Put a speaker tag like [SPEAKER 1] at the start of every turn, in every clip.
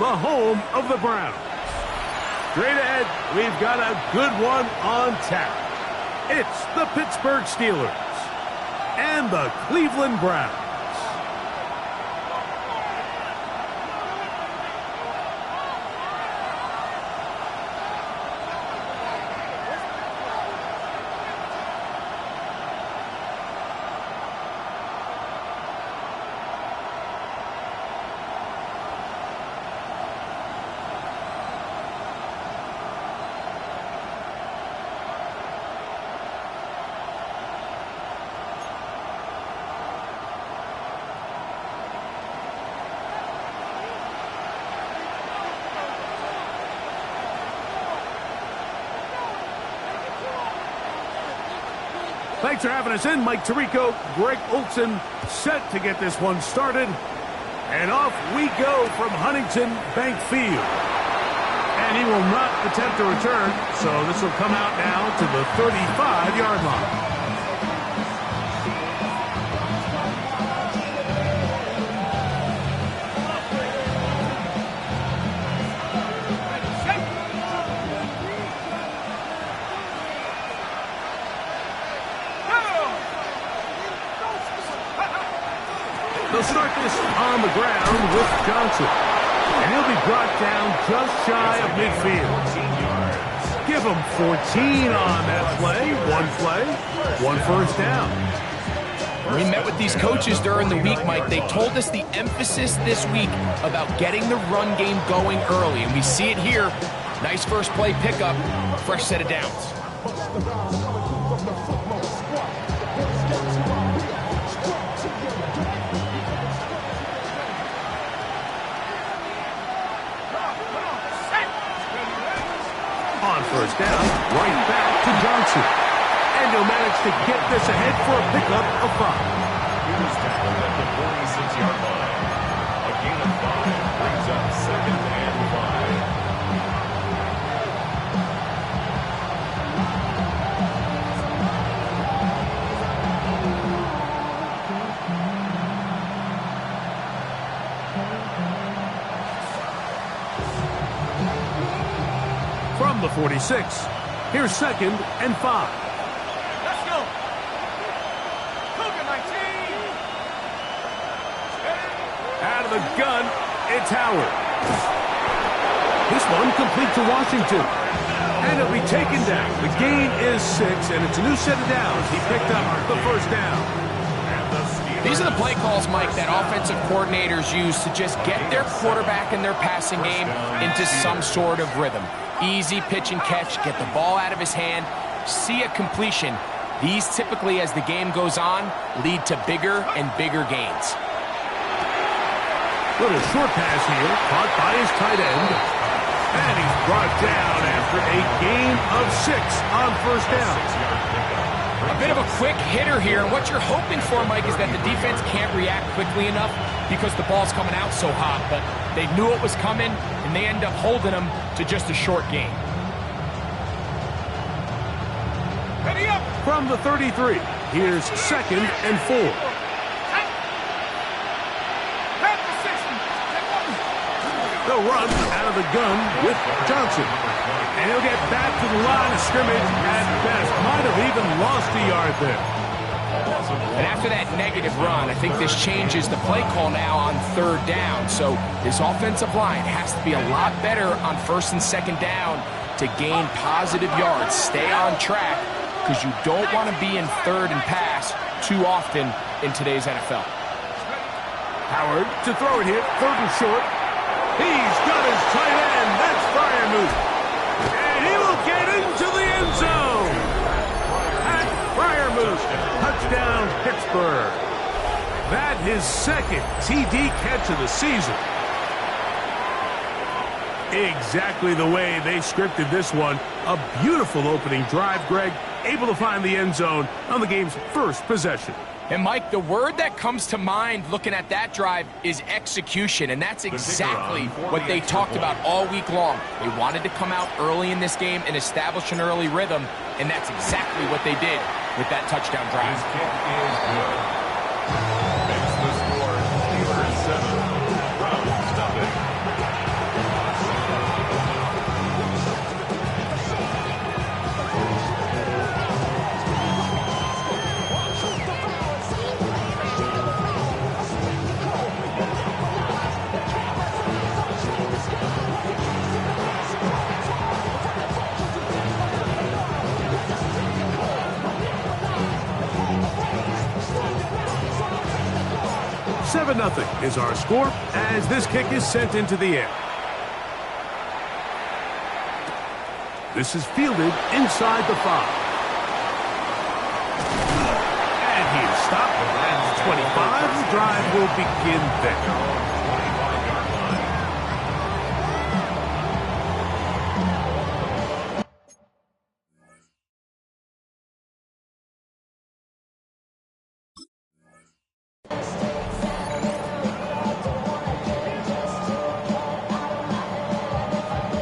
[SPEAKER 1] the home of the Browns. Straight ahead, we've got a good one on tap. It's the Pittsburgh Steelers and the Cleveland Browns. Thanks for having us in. Mike Tirico, Greg Olsen, set to get this one started. And off we go from Huntington Bank Field. And he will not attempt to return, so this will come out now to the 35-yard line. They'll start this on the ground with Johnson. And he'll be brought down just shy of midfield. Give him 14 on that play. One first down.
[SPEAKER 2] We met with these coaches during the week, Mike. They told us the emphasis this week about getting the run game going early. And we see it here. Nice first play pickup. Fresh set of downs.
[SPEAKER 1] On first down, right back to Johnson. And he'll manage to get this ahead for a pickup of 5.
[SPEAKER 3] He was tackled at the 46-yard line. A gain of 5 brings up 2nd and 5.
[SPEAKER 1] From the 46, here's 2nd and 5.
[SPEAKER 4] Let's go. Cougar 19.
[SPEAKER 1] Out of the gun, it's Howard. This one complete to Washington. And it'll be taken down. The gain is 6, and it's a new set of downs. He picked up the first down.
[SPEAKER 2] These are the play calls, Mike, that offensive coordinators use to just get their quarterback and their passing game into some sort of rhythm. Easy pitch and catch, get the ball out of his hand, see a completion. These typically, as the game goes on, lead to bigger and bigger gains.
[SPEAKER 1] Little short pass here, caught by his tight end. And he's brought down after a gain of 6 on first down.
[SPEAKER 2] A bit of a quick hitter here, and what you're hoping for, Mike, is that the defense can't react quickly enough because the ball's coming out so hot, but they knew it was coming, and they end up holding them to just a short gain.
[SPEAKER 4] Ready up.
[SPEAKER 1] From the 33, here's 2nd and 4. They'll run out of the gun with Johnson. And he'll get back to the line of scrimmage at best. Might have even lost a yard there.
[SPEAKER 2] And after that negative run, I think this changes the play call now on 3rd down. So this offensive line has to be a lot better on 1st and 2nd down to gain positive yards. Stay on track because you don't want to be in 3rd and pass too often in today's NFL.
[SPEAKER 1] Howard to throw it here, 3rd and short. He's got his tight end. That's Freiermuth. And he will get into the end zone. Pat Freiermuth. Touchdown, Pittsburgh. That his 2nd TD catch of the season. Exactly the way they scripted this one. A beautiful opening drive, Greg. Able to find the end zone on the game's first possession.
[SPEAKER 2] And, Mike, the word that comes to mind looking at that drive is execution, and that's exactly what they talked about all week long. They wanted to come out early in this game and establish an early rhythm, and that's exactly what they did with that touchdown drive.
[SPEAKER 3] His kick is good. Makes the score Steelers 7, Browns nothing.
[SPEAKER 1] 7-0 is our score as this kick is sent into the air. This is fielded inside the 5. And he is stopped at 25. The drive will begin there.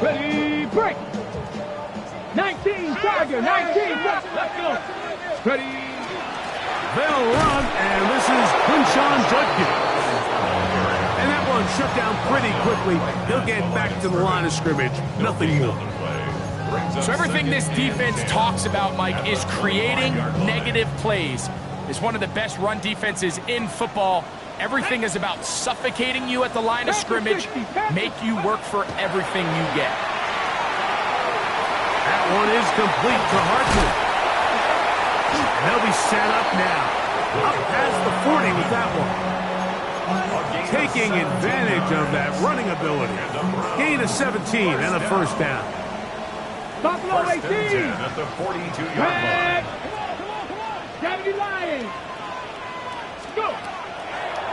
[SPEAKER 4] Ready, break! 19, Tiger, 19, let's go! Ready!
[SPEAKER 1] They'll run, and this is Quinshon Judkins. And that one shut down pretty quickly. He'll get back to the line of scrimmage. Nothing more.
[SPEAKER 2] So everything this defense talks about, Mike, is creating negative plays. It's one of the best run defenses in football. Everything is about suffocating you at the line of scrimmage, make you work for everything you get.
[SPEAKER 1] That one is complete to Hartman. And they'll be set up now. Up past the 40 with that one. Taking advantage of that running ability. Gain of 17 and a first down.
[SPEAKER 4] Buffalo 18!
[SPEAKER 3] At the 42-yard line.
[SPEAKER 4] Gravity Lions! Go!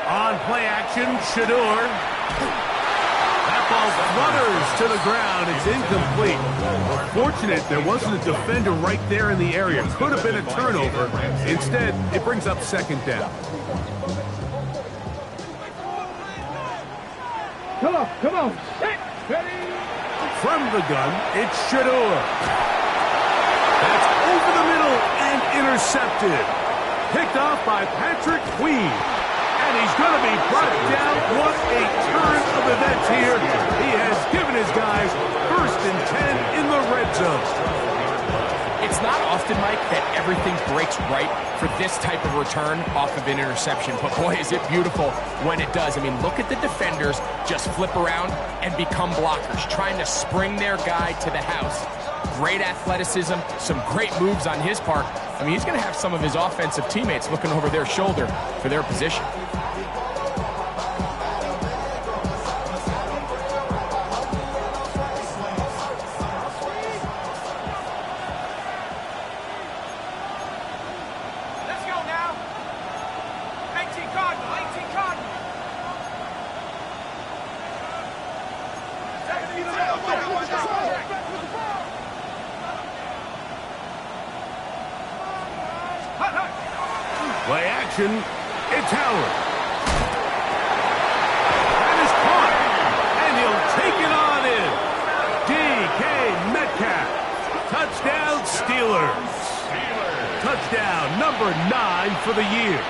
[SPEAKER 1] On play action, Shador. That ball flutters to the ground. It's incomplete. Fortunate there wasn't a defender right there in the area. Could have been a turnover. Instead, it brings up second down.
[SPEAKER 4] Come on. Set, ready.
[SPEAKER 1] From the gun, it's Shador. That's over the middle and intercepted. Picked off by Patrick Queen. And he's going to be brought down. What a turn of events here. He has given his guys 1st and 10 in the red zone.
[SPEAKER 2] It's not often, Mike, that everything breaks right for this type of return off of an interception. But boy, is it beautiful when it does. I mean, look at the defenders just flip around and become blockers, trying to spring their guy to the house. Great athleticism, some great moves on his part. I mean, he's going to have some of his offensive teammates looking over their shoulder for their position.
[SPEAKER 4] Let's go now. 18 Cardinal, 18 Cardinal. 17
[SPEAKER 1] Play action, it's Howard. That is caught, and he'll take it on in. DK Metcalf. Touchdown, Steelers. Touchdown number 9 for the year.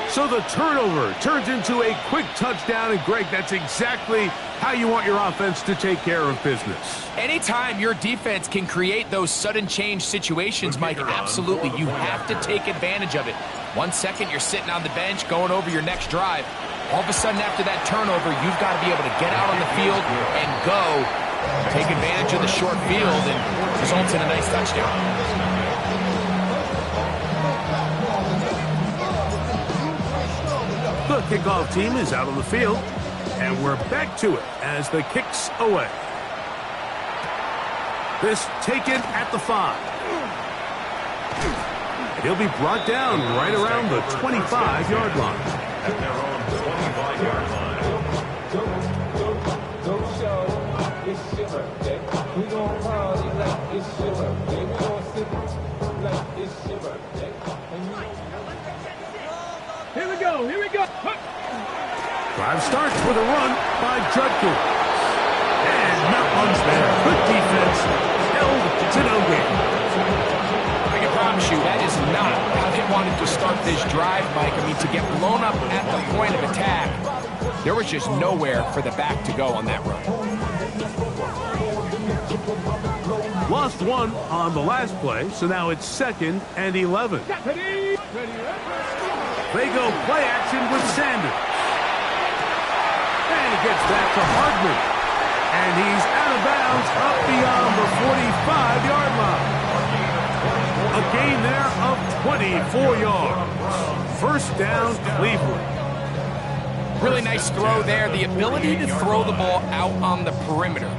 [SPEAKER 1] So the turnover turns into a quick touchdown, and Greg, that's exactly how you want your offense to take care of business.
[SPEAKER 2] Anytime your defense can create those sudden change situations, Mike, absolutely, you have to take advantage of it. 1 second, you're sitting on the bench, going over your next drive. All of a sudden, after that turnover, you've got to be able to get out on the field and go, take advantage of the short field, and results in a nice touchdown.
[SPEAKER 1] The kickoff team is out on the field, and we're back to it as the kick's away. This taken at the 5. And he'll be brought down right around the 25-yard line.
[SPEAKER 3] At their own 25-yard line.
[SPEAKER 5] Don't show it's your birthday. We gon' party like it's your birthday. We gon' sip like it's your birthday.
[SPEAKER 4] Here we go, here we go.
[SPEAKER 1] Drive starts with a run by Judkins. And not one's there. Good defense. Held to no gain.
[SPEAKER 2] I can promise you that is not how they wanted to start this drive, Mike. I mean, to get blown up at the point of attack, there was just nowhere for the back to go on that run.
[SPEAKER 1] Lost one on the last play, so now it's 2nd and 11. They go play action with Sanders. And he gets back to Hardman. And he's out of bounds up beyond the 45-yard line. A gain there of 24 yards. First down, Cleveland.
[SPEAKER 2] Really nice throw there. The ability to throw the ball out on the perimeter.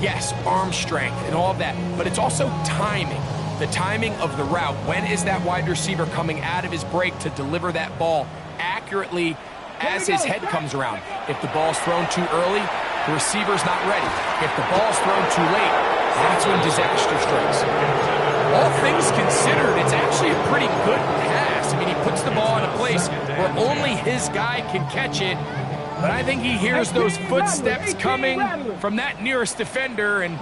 [SPEAKER 2] Yes, arm strength and all of that, but it's also timing. The timing of the route. When is that wide receiver coming out of his break to deliver that ball accurately as his head comes around? If the ball's thrown too early, the receiver's not ready. If the ball's thrown too late, that's when disaster strikes. All things considered, it's actually a pretty good pass. I mean, he puts the ball in a place where only his guy can catch it. But I think he hears those footsteps coming from that nearest defender, and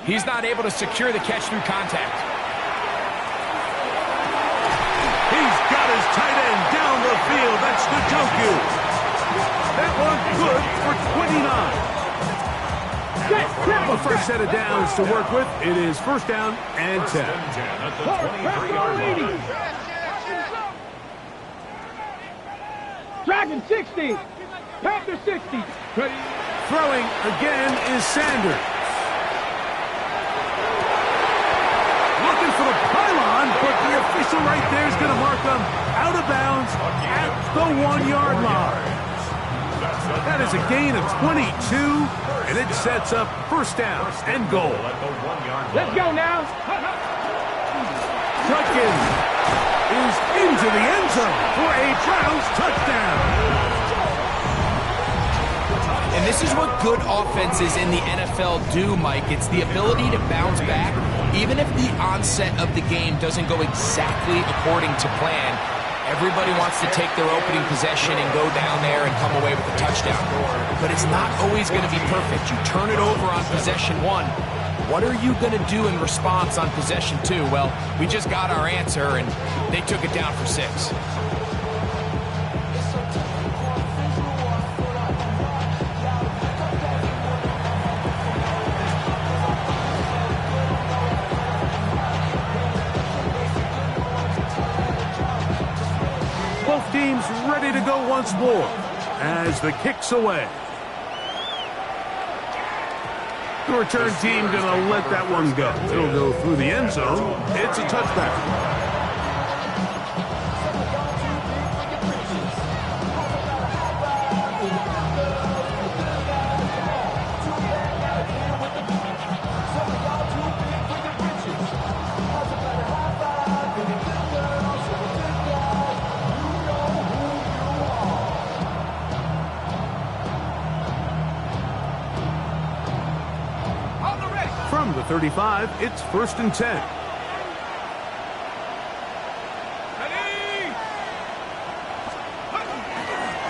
[SPEAKER 2] he's not able to secure the catch through contact.
[SPEAKER 1] He's got his tight end down the field. That's Njoku. That one good for 29. The first set of downs to work with. It is first down and 10.
[SPEAKER 3] At the 23-yard line.
[SPEAKER 5] Dragon 60. Panther 60.
[SPEAKER 1] Throwing again is Sanders. Looking for the pylon, but the official right there is going to mark them out of bounds at the 1-yard line. That is a gain of 22, and it sets up first down and goal.
[SPEAKER 5] Let's go now.
[SPEAKER 1] Judkins is into the end zone for a Browns touchdown.
[SPEAKER 2] And this is what good offenses in the NFL do, Mike. It's the ability to bounce back, even if the onset of the game doesn't go exactly according to plan. Everybody wants to take their opening possession and go down there and come away with a touchdown. But it's not always going to be perfect. You turn it over on possession 1. What are you going to do in response on possession 2? Well, we just got our answer, and they took it down for 6.
[SPEAKER 1] Both teams ready to go once more as the kick's away. The return team going to let that one go. It'll go through the end zone. It's a touchback. From the 35, it's first and 10.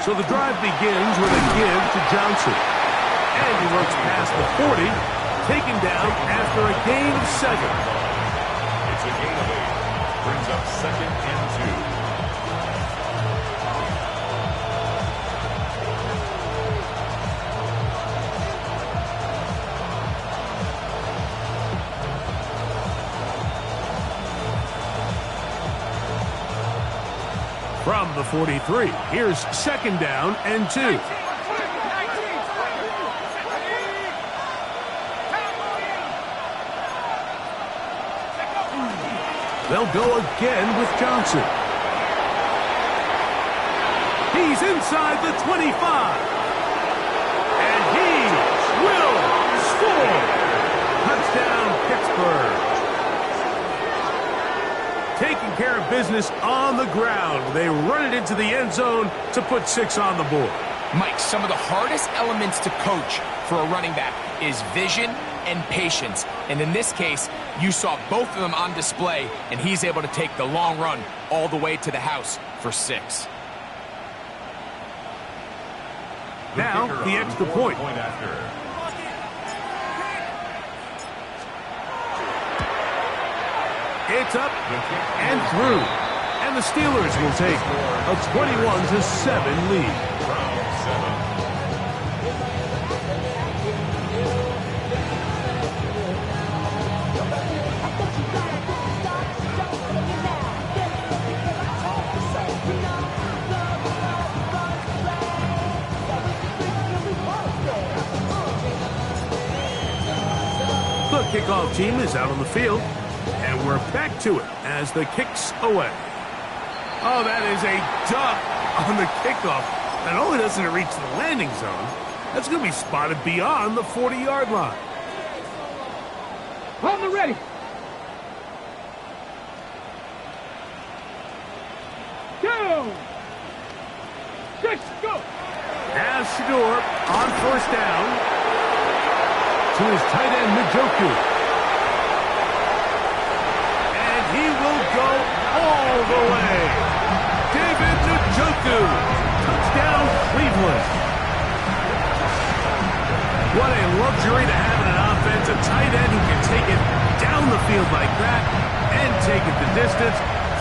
[SPEAKER 1] So the drive begins with a give to Johnson. And he works past the 40, taken down after a gain of 7.
[SPEAKER 3] It's a gain of 8. Brings up second and 2.
[SPEAKER 1] From the 43, here's second down and 2. They'll go again with Johnson. He's inside the 25. And he will score. Touchdown, Pittsburgh. Taking care of business on the ground. They run it into the end zone to put 6 on the board.
[SPEAKER 2] Mike, some of the hardest elements to coach for a running back is vision and patience. And in this case, you saw both of them on display, and he's able to take the long run all the way to the house for 6.
[SPEAKER 1] Now, the extra point. It's up and through. And the Steelers will take a 21-7 lead. The kickoff team is out on the field. And we're back to it as the kick's away. Oh, that is a duck on the kickoff. Not only doesn't it reach the landing zone, that's going to be spotted beyond the 40-yard line.
[SPEAKER 4] On the ready. Go. 6, go.
[SPEAKER 1] Now Shador on first down to his tight end, Njoku. And he will go all the way. David Njoku. Touchdown, Cleveland. What a luxury to have in an offense. A tight end who can take it down the field like that and take it the distance.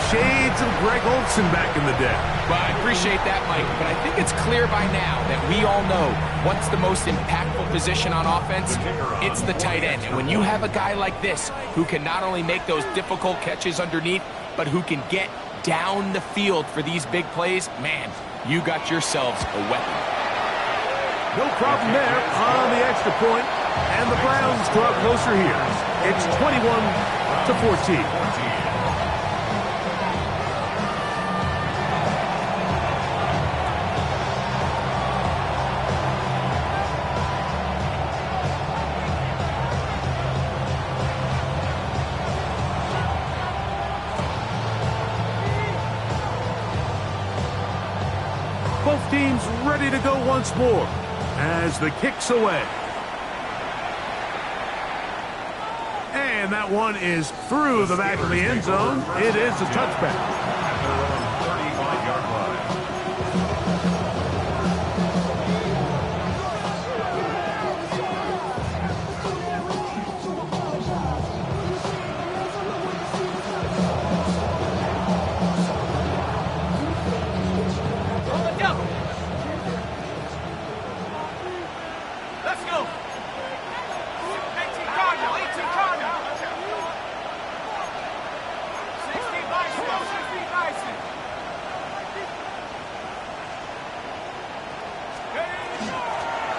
[SPEAKER 1] Shades of Greg Olsen back in the day.
[SPEAKER 2] Well, I appreciate that, Mike, but I think it's clear by now that we all know what's the most impactful position on offense. It's the tight end. And when you have a guy like this who can not only make those difficult catches underneath, but who can get down the field for these big plays, man, you got yourselves a weapon.
[SPEAKER 1] No problem there on the extra point, and the Browns draw closer here. It's 21-14. Both teams ready to go once more as the kick's away. And that one is through the back of the end zone. It is a touchback.
[SPEAKER 3] At their own 35-yard line.
[SPEAKER 4] On the double. Let's go. 18 Cardinal, 18 Cardinal. 60 Bison, 60 Bison.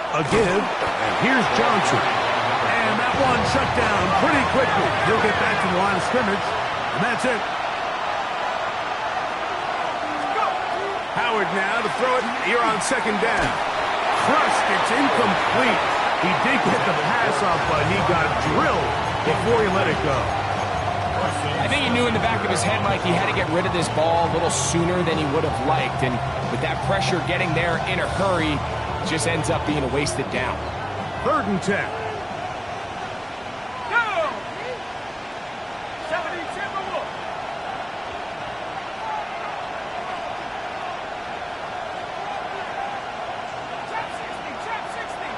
[SPEAKER 1] A give, and here's Johnson. And that one shut down pretty quickly. He'll get back to the line of scrimmage, and that's it. Howard now to throw it here on second down. Crushed, it's incomplete. He did get the pass off, but he got drilled before he let it go.
[SPEAKER 2] I think he knew in the back of his head, Mike, he had to get rid of this ball a little sooner than he would have liked. And with that pressure getting there in a hurry, it just ends up being a wasted down.
[SPEAKER 1] 3rd and 10.
[SPEAKER 4] Go. 70 Timberwolves. Trap 60.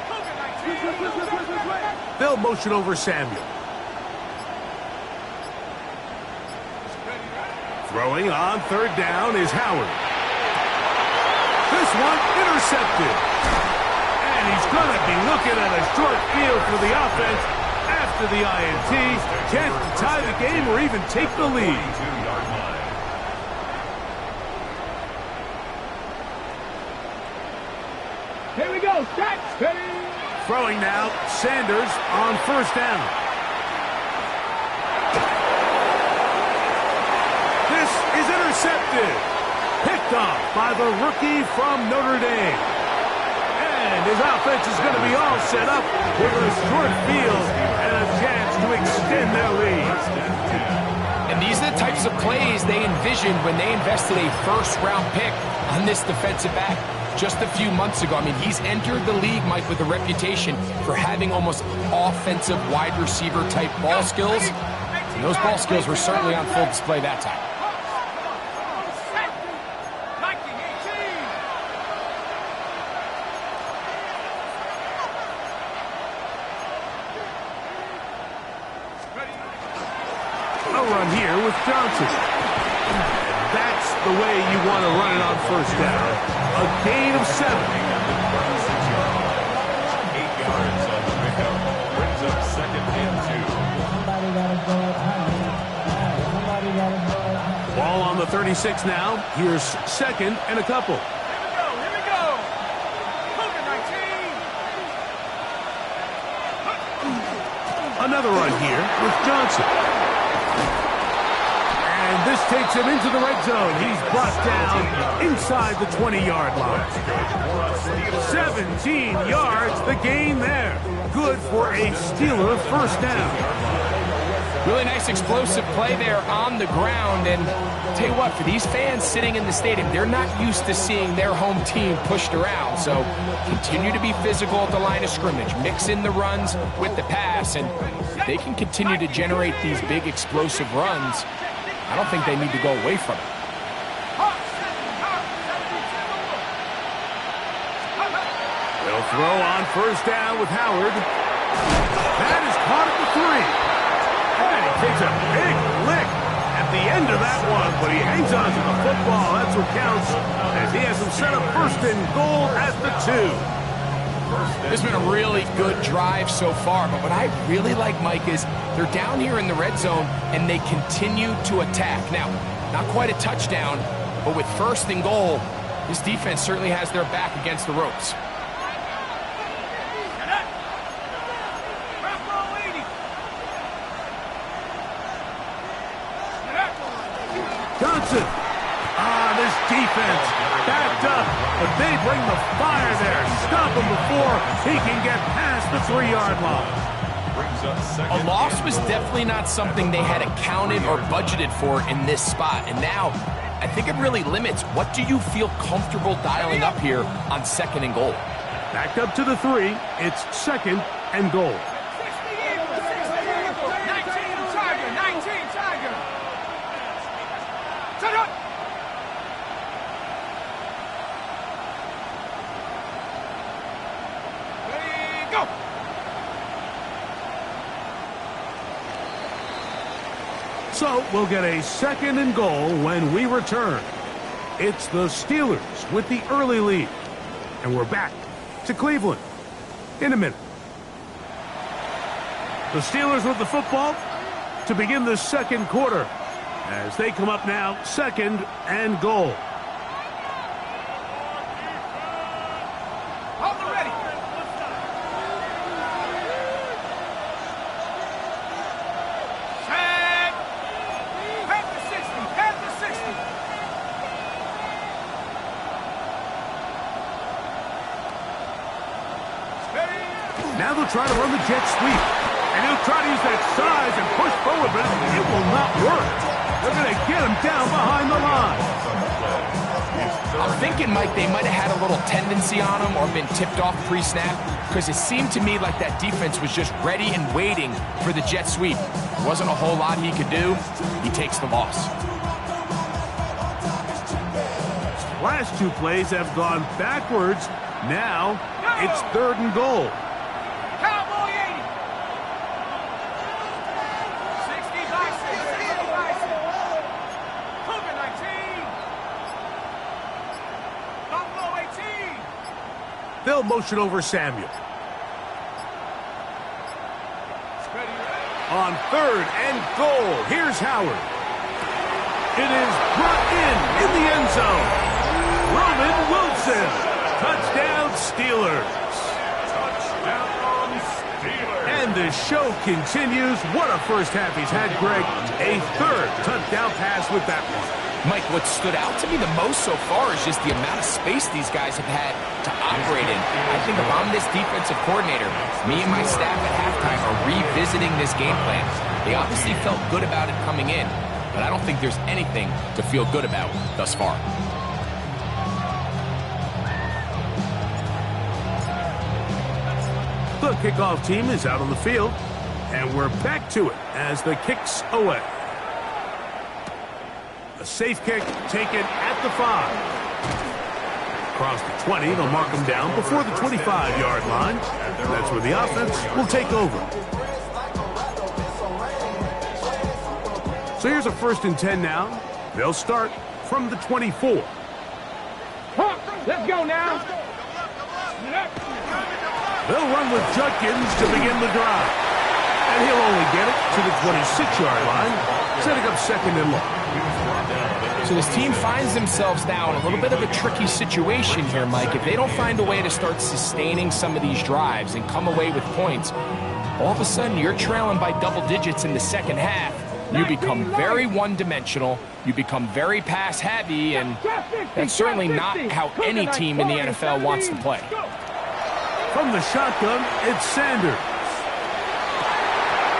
[SPEAKER 4] Cougar 19.
[SPEAKER 1] They'll motion over Samuel. Throwing on 3rd down is Howard. This one intercepted. And he's going to be looking at a short field for the offense after the INT. Chance to tie the game or even take the lead.
[SPEAKER 3] 22-yard line.
[SPEAKER 4] Here we go. Set. Steady.
[SPEAKER 1] Throwing now, Sanders on 1st down. This is intercepted. Picked off by the rookie from Notre Dame. And his offense is going to be all set up with a short field and a chance to extend their lead.
[SPEAKER 2] And these are the types of plays they envisioned when they invested a first-round pick on this defensive back just a few months ago. I mean, he's entered the league, Mike, with a reputation for having almost offensive wide receiver type ball skills. And those ball skills were certainly on full display that time.
[SPEAKER 1] A run here with Johnson. That's the way you want to run it on 1st down. A gain of 7.
[SPEAKER 3] 8 yards on the pickup. Brings up 2nd and 2.
[SPEAKER 1] Ball on the 36 now. Here's 2nd and a couple.
[SPEAKER 4] Here we go. Cougar 19.
[SPEAKER 1] Another run here with Johnson. And And this takes him into the red zone. He's brought down inside the 20-yard line. 17 yards, the gain there. Good for a Steeler first down.
[SPEAKER 2] Really nice explosive play there on the ground. And tell you what, for these fans sitting in the stadium, they're not used to seeing their home team pushed around. So continue to be physical at the line of scrimmage. Mix in the runs with the pass, and they can continue to generate these big explosive runs. I don't think they need to go away from it.
[SPEAKER 1] They'll throw on first down with Howard. That is caught at the 3. And he takes a big lick at the end of that one, but he hangs on to the football. That's what counts, as he has him set up first and goal at the 2.
[SPEAKER 2] This has been a really good drive so far, but what I really like, Mike, is they're down here in the red zone, and they continue to attack. Now, not quite a touchdown, but with first and goal, this defense certainly has their back against the ropes.
[SPEAKER 1] Johnson. This defense backed up, but they bring the fire there. Stop him before he can get past the 3-yard line.
[SPEAKER 2] A loss was definitely not something they had accounted or budgeted for in this spot. And now, I think it really limits what do you feel comfortable dialing up here on second and goal.
[SPEAKER 1] Back up to the 3. It's second and goal.
[SPEAKER 4] 19 Tiger. Set up. Ready, go.
[SPEAKER 1] So we'll get a second and goal when we return. It's the Steelers with the early lead. And we're back to Cleveland in a minute. The Steelers with the football to begin the second quarter as they come up now second and goal.
[SPEAKER 4] Hold the ready. Set. Head to 60. Head to 60. Steady.
[SPEAKER 1] Now they'll try to run the jet sweep. And he'll try to use that size and push forward, but it will not work. They're going to get him down behind the line.
[SPEAKER 2] I'm thinking, Mike, they might have had a little tendency on him or been tipped off pre-snap, because it seemed to me like that defense was just ready and waiting for the jet sweep. There wasn't a whole lot he could do. He takes the loss.
[SPEAKER 1] Last 2 plays have gone backwards. Now it's third and goal.
[SPEAKER 4] Cowboy 80. 60 bison. 60 bison. Cougar 19. Buffalo 18.
[SPEAKER 1] They'll motion over Samuel. On third and goal, here's Howard. It is brought in the end zone. Roman Wilson. Touchdown Steelers. And the show continues. What a first half he's had, Greg. A third touchdown pass with that one.
[SPEAKER 2] Mike, what stood out to me the most so far is just the amount of space these guys have had to operate in. I think if I'm this defensive coordinator, me and my staff at halftime are revisiting this game plan. They obviously felt good about it coming in, but I don't think there's anything to feel good about thus far.
[SPEAKER 1] The kickoff team is out on the field, and we're back to it as the kick's away. A safe kick taken at the 5. Across the 20, they'll mark them down before the 25-yard line. That's where the offense will take over. So here's a 1st and 10 now. They'll start from the 24.
[SPEAKER 4] Let's go now.
[SPEAKER 1] They'll run with Judkins to begin the drive. And he'll only get it to the 26-yard line, setting up second and long.
[SPEAKER 2] So this team finds themselves now in a little bit of a tricky situation here, Mike. If they don't find a way to start sustaining some of these drives and come away with points, all of a sudden you're trailing by double digits in the second half. you become very one-dimensional, you become very pass-heavy, and that's certainly not how any team in the NFL wants to play.
[SPEAKER 1] From the shotgun, it's Sanders.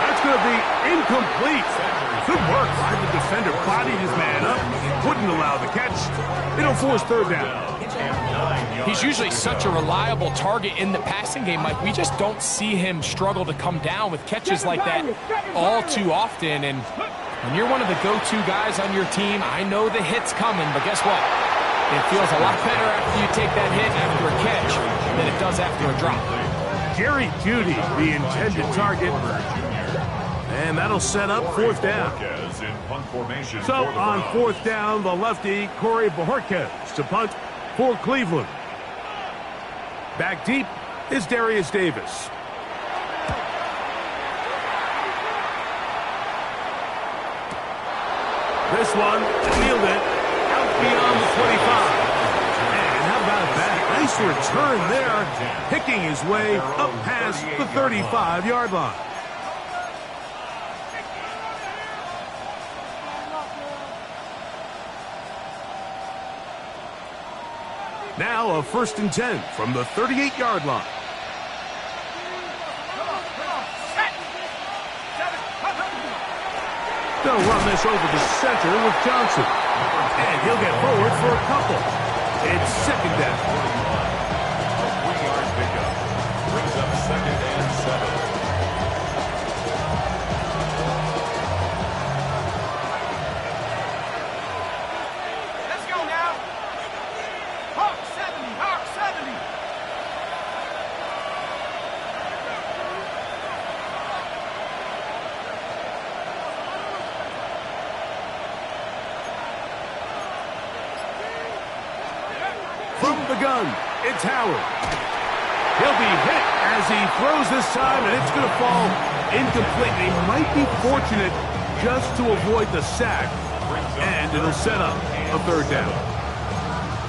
[SPEAKER 1] That's going to be incomplete. Good work by the defender. Bodied his man up. Wouldn't allow the catch. It'll force third down.
[SPEAKER 2] He's usually such a reliable target in the passing game, Mike. We just don't see him struggle to come down with catches like that all too often. And when you're one of the go-to guys on your team, I know the hit's coming, but guess what? It feels a lot better after you take that hit after a catch than it does after a drop.
[SPEAKER 1] Jerry Jeudy, the intended target. And that'll set up fourth down. So on fourth down, the lefty, Corey Bojorquez, to punt for Cleveland. Back deep is Darius Davis. This one, nailed it, out beyond the 25. And how about that? Nice return there, picking his way up past the 35-yard line. Now a 1st and 10 from the 38-yard line. They'll run this over the center with Johnson. And he'll get forward for a couple. It's second down.
[SPEAKER 3] 3-yard pickup. Brings up 2nd and 7.
[SPEAKER 1] From the gun, it's Howard. He'll be hit as he throws this time, and it's going to fall incomplete. He might be fortunate just to avoid the sack, and it'll set up a third down.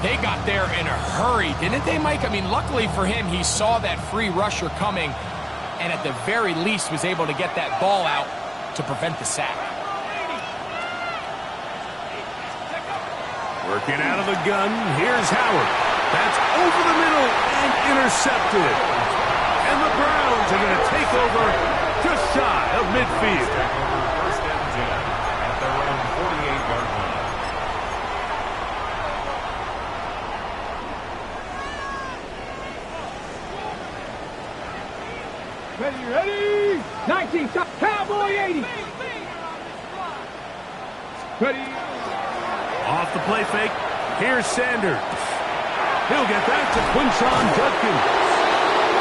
[SPEAKER 2] They got there in a hurry, didn't they, Mike? I mean, luckily for him, he saw that free rusher coming, and at the very least was able to get that ball out to prevent the sack.
[SPEAKER 1] Working out of the gun, here's Howard. That's over the middle and intercepted. And the Browns are going to take over just shy of midfield.
[SPEAKER 3] 1st and 10 at their own 48-yard line.
[SPEAKER 4] Ready? 19, Cowboy 80. Ready?
[SPEAKER 1] Off the play fake, here's Sanders. He'll get that to Quinshon Judkins.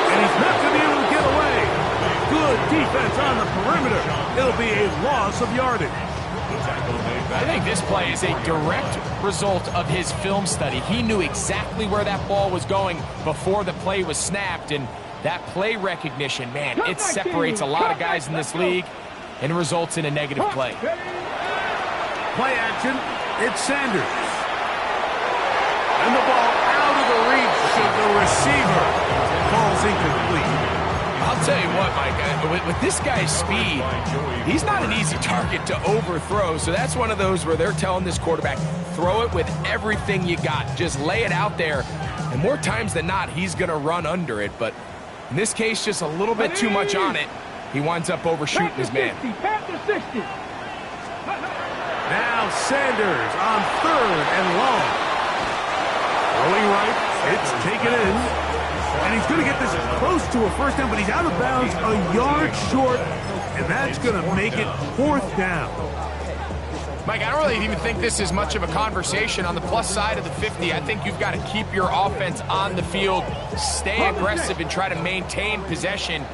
[SPEAKER 1] And he's not going to be able to get away. Good defense on the perimeter. It'll be a loss of yardage.
[SPEAKER 2] I think this play is a direct result of his film study. He knew exactly where that ball was going before the play was snapped, and that play recognition, man, it separates a lot of guys in this league and results in a negative play.
[SPEAKER 1] Play action, it's Sanders. And the ball out of the reach of the receiver. Ball's incomplete.
[SPEAKER 2] I'll tell you what, Mike, with this guy's speed, he's not an easy target to overthrow. So that's one of those where they're telling this quarterback, throw it with everything you got. Just lay it out there. And more times than not, he's going to run under it. But in this case, just a little bit too much on it. He winds up overshooting his man.
[SPEAKER 1] Now Sanders on 3rd and long. Rolling right, it's taken in. And he's going to get this close to a first down, but he's out of bounds a yard short, and that's going to make it 4th down.
[SPEAKER 2] Mike, I don't really even think this is much of a conversation. On the plus side of the 50, I think you've got to keep your offense on the field, stay aggressive, and try to maintain possession.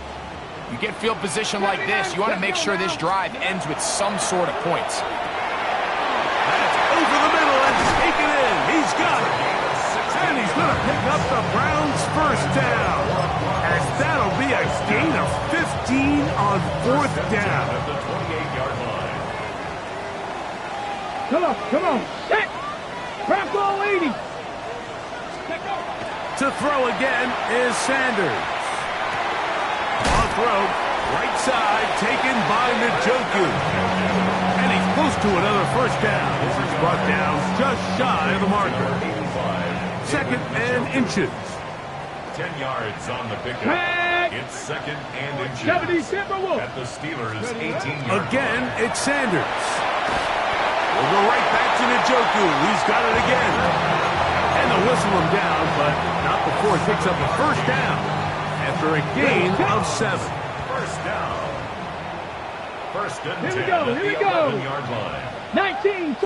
[SPEAKER 2] You get field position like this, you want to make sure this drive ends with some sort of points.
[SPEAKER 1] That's over the middle and taken in. He's got it. And he's going to pick up the Browns' first down. As that'll be a gain of 15 on 4th down.
[SPEAKER 3] At the 28-yard line.
[SPEAKER 4] Come on. Set. Bronco 80.
[SPEAKER 1] To throw again is Sanders. On throw, right side, taken by Njoku. And scrambles to another first down. This is brought down just shy of the marker. 2nd and inches.
[SPEAKER 3] 10 yards on the pickup. It's 2nd and inches. At the Steelers' 18-yard
[SPEAKER 1] Again, it's Sanders. We'll go right back to Njoku. He's got it again. And they'll whistle him down, but not before he picks up a first down after a gain of 7.
[SPEAKER 3] First down. First and 10
[SPEAKER 4] Here we go,
[SPEAKER 3] at
[SPEAKER 4] here
[SPEAKER 3] the
[SPEAKER 4] we go.
[SPEAKER 3] 11-yard line.
[SPEAKER 4] 19.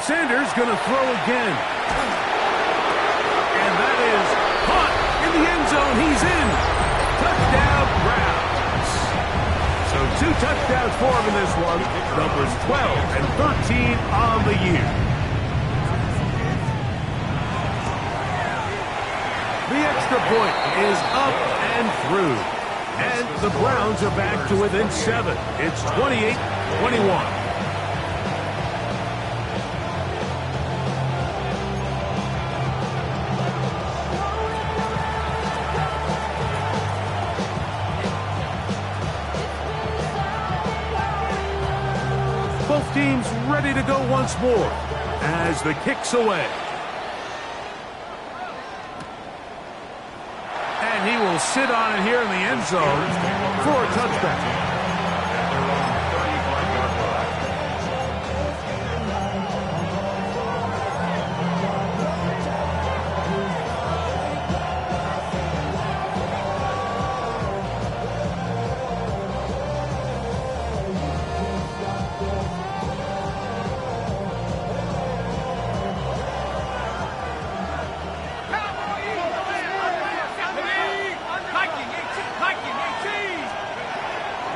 [SPEAKER 1] Sanders going to throw again. And that is caught in the end zone. He's in. Touchdown, Browns. So 2 touchdowns for him in this one. Numbers 12 and 13 on the year. The extra point is up and through. And the Browns are back to within 7. It's 28-21. Both teams ready to go once more as the kick's away. And he will sit on it here in the end zone for a touchback.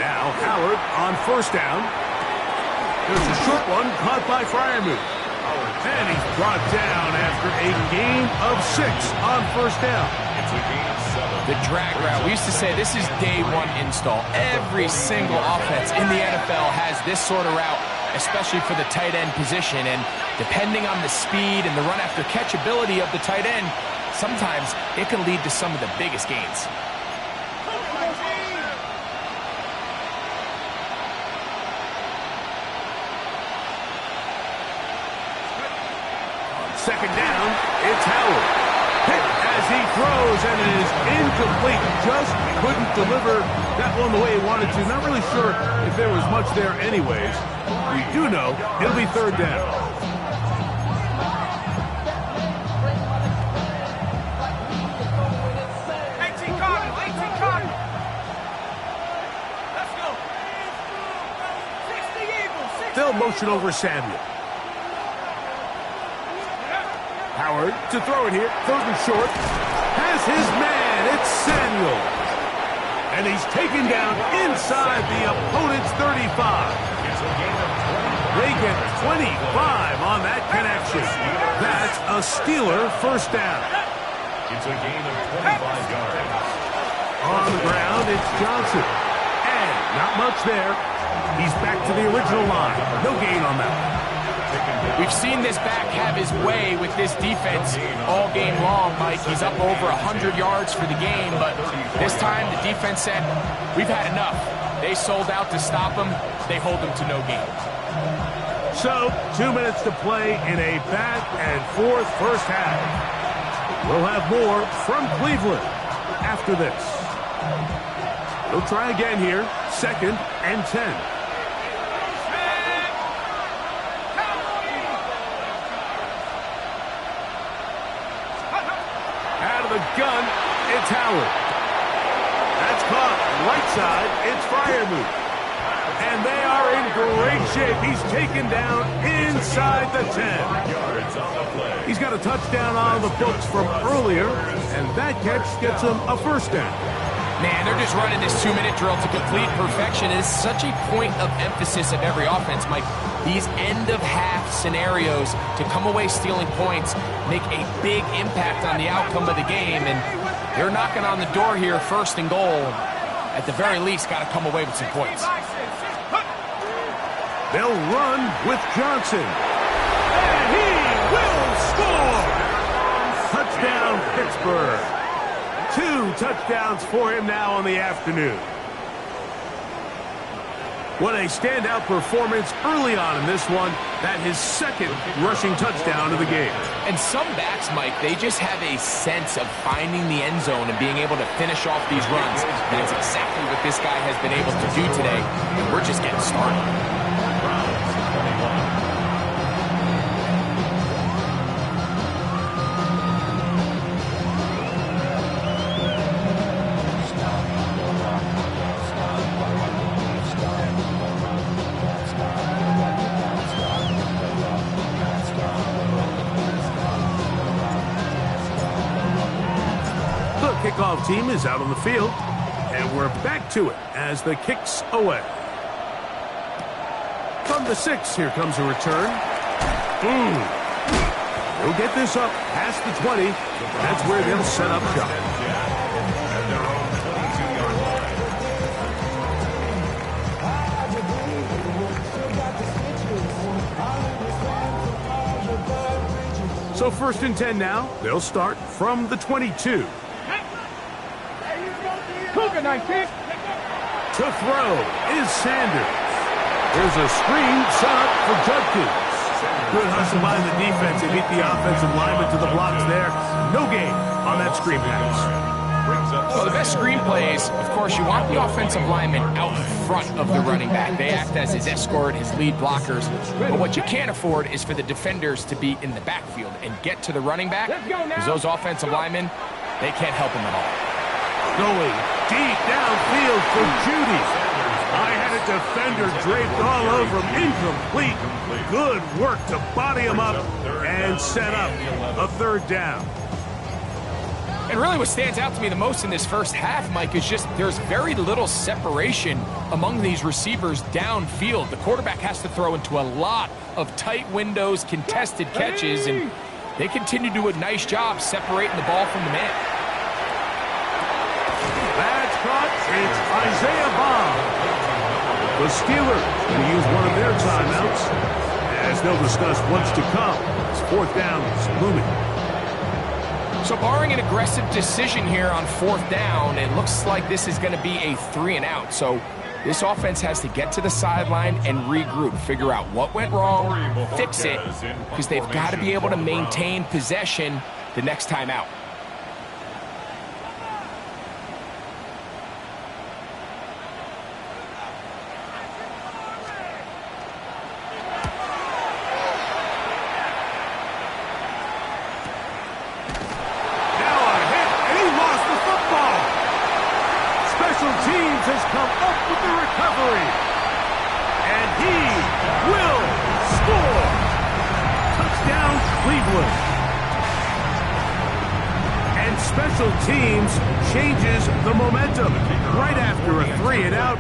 [SPEAKER 1] Now Howard on first down. There's a short one caught by Freiermuth. And he's brought down after a gain of 6 on first down.
[SPEAKER 3] It's a gain of 7.
[SPEAKER 2] The drag route. We used to say this is day 1 install. Every single offense in the NFL has this sort of route, especially for the tight end position. And depending on the speed and the run after catch ability of the tight end, sometimes it can lead to some of the biggest gains.
[SPEAKER 1] Second down, it's Howard. Hit as he throws, and it is incomplete. Just couldn't deliver that one the way he wanted to. Not really sure if there was much there anyways. We do know it'll be third down. They'll motion over Samuel. Howard to throw it here, 3rd and short. Has his man, it's Samuel. And he's taken down inside the opponent's 35. They get 25 on that connection. That's a Steeler first down.
[SPEAKER 3] It's a gain of 25 yards.
[SPEAKER 1] On the ground, it's Johnson. And not much there. He's back to the original line. No gain on that one.
[SPEAKER 2] We've seen this back have his way with this defense all game long, Mike. He's up over 100 yards for the game, but this time the defense said, we've had enough. They sold out to stop him. They hold him to no gain.
[SPEAKER 1] So, 2 minutes to play in a back and forth first half. We'll have more from Cleveland after this. They'll try again here, 2nd and 10. The gun, it's Howard. That's caught right side, it's Freiermuth. And they are in great shape. He's taken down inside the 10. He's got a touchdown on the books from earlier, and that catch gets him a first down.
[SPEAKER 2] Man, they're just running this 2-minute drill to complete perfection. It's such a point of emphasis of every offense, Mike. These end-of-half scenarios to come away stealing points make a big impact on the outcome of the game, and they're knocking on the door here, 1st and goal. At the very least, got to come away with some points.
[SPEAKER 1] They'll run with Johnson. And he will score! Touchdown, Pittsburgh. 2 touchdowns for him now on the afternoon. What a standout performance early on in this one. That his second rushing touchdown of the game.
[SPEAKER 2] And some backs, Mike, they just have a sense of finding the end zone and being able to finish off these runs. That's exactly what this guy has been able to do today. And we're just getting started.
[SPEAKER 1] Kickoff team is out on the field, and we're back to it as the kick's away. From the 6, here comes a return. They'll get this up past the 20. That's where they'll set up shop.
[SPEAKER 3] At their own 22-yard line.
[SPEAKER 1] So 1st and 10 now. They'll start from the 22.
[SPEAKER 4] Cougar 19.
[SPEAKER 1] To throw is Sanders. There's a screen set up for Judkins. Good hustle by the defense. They beat the offensive lineman to the blocks there. No gain on that screen pass.
[SPEAKER 2] Well, the best screen plays, of course, you want the offensive lineman out in front of the running back. They act as his escort, his lead blockers. But what you can't afford is for the defenders to be in the backfield and get to the running back, because those offensive linemen, they can't help him at all.
[SPEAKER 1] Going deep downfield for Judy. I had a defender draped all over him. Incomplete. Good work to body him up and set up a 3rd down.
[SPEAKER 2] And really what stands out to me the most in this first half, Mike, is just there's very little separation among these receivers downfield. The quarterback has to throw into a lot of tight windows, contested catches, and they continue to do a nice job separating the ball from the man.
[SPEAKER 1] That's caught. It's Isaiah Bond. The Steelers will use one of their timeouts, as they'll discuss what's to come. It's 4th down. It's looming.
[SPEAKER 2] So barring an aggressive decision here on 4th down, it looks like this is going to be a 3-and-out. So this offense has to get to the sideline and regroup, figure out what went wrong, fix it, because they've got to be able to maintain possession the next time out.
[SPEAKER 1] Has come up with the recovery. And he will score. Touchdown, Cleveland. And special teams changes the momentum. Right after a 3-and-out,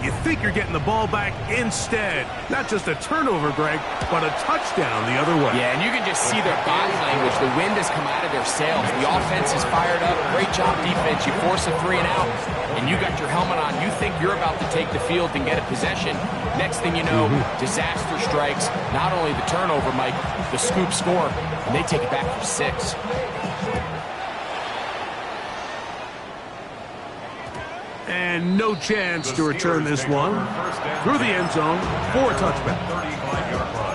[SPEAKER 1] you think you're getting the ball back instead. Not just a turnover, Greg, but a touchdown the other way.
[SPEAKER 2] Yeah, and you can just see their body language. The wind has come out of their sails. The offense is fired up. Great job, defense. You force a 3-and-out, and you got your helmet on. You think you're about to take the field and get a possession. Next thing you know, disaster strikes. Not only the turnover, Mike, the scoop score, and they take it back for 6.
[SPEAKER 1] And no chance to return this one. Through the end zone for a touchback.
[SPEAKER 3] 35-yard line.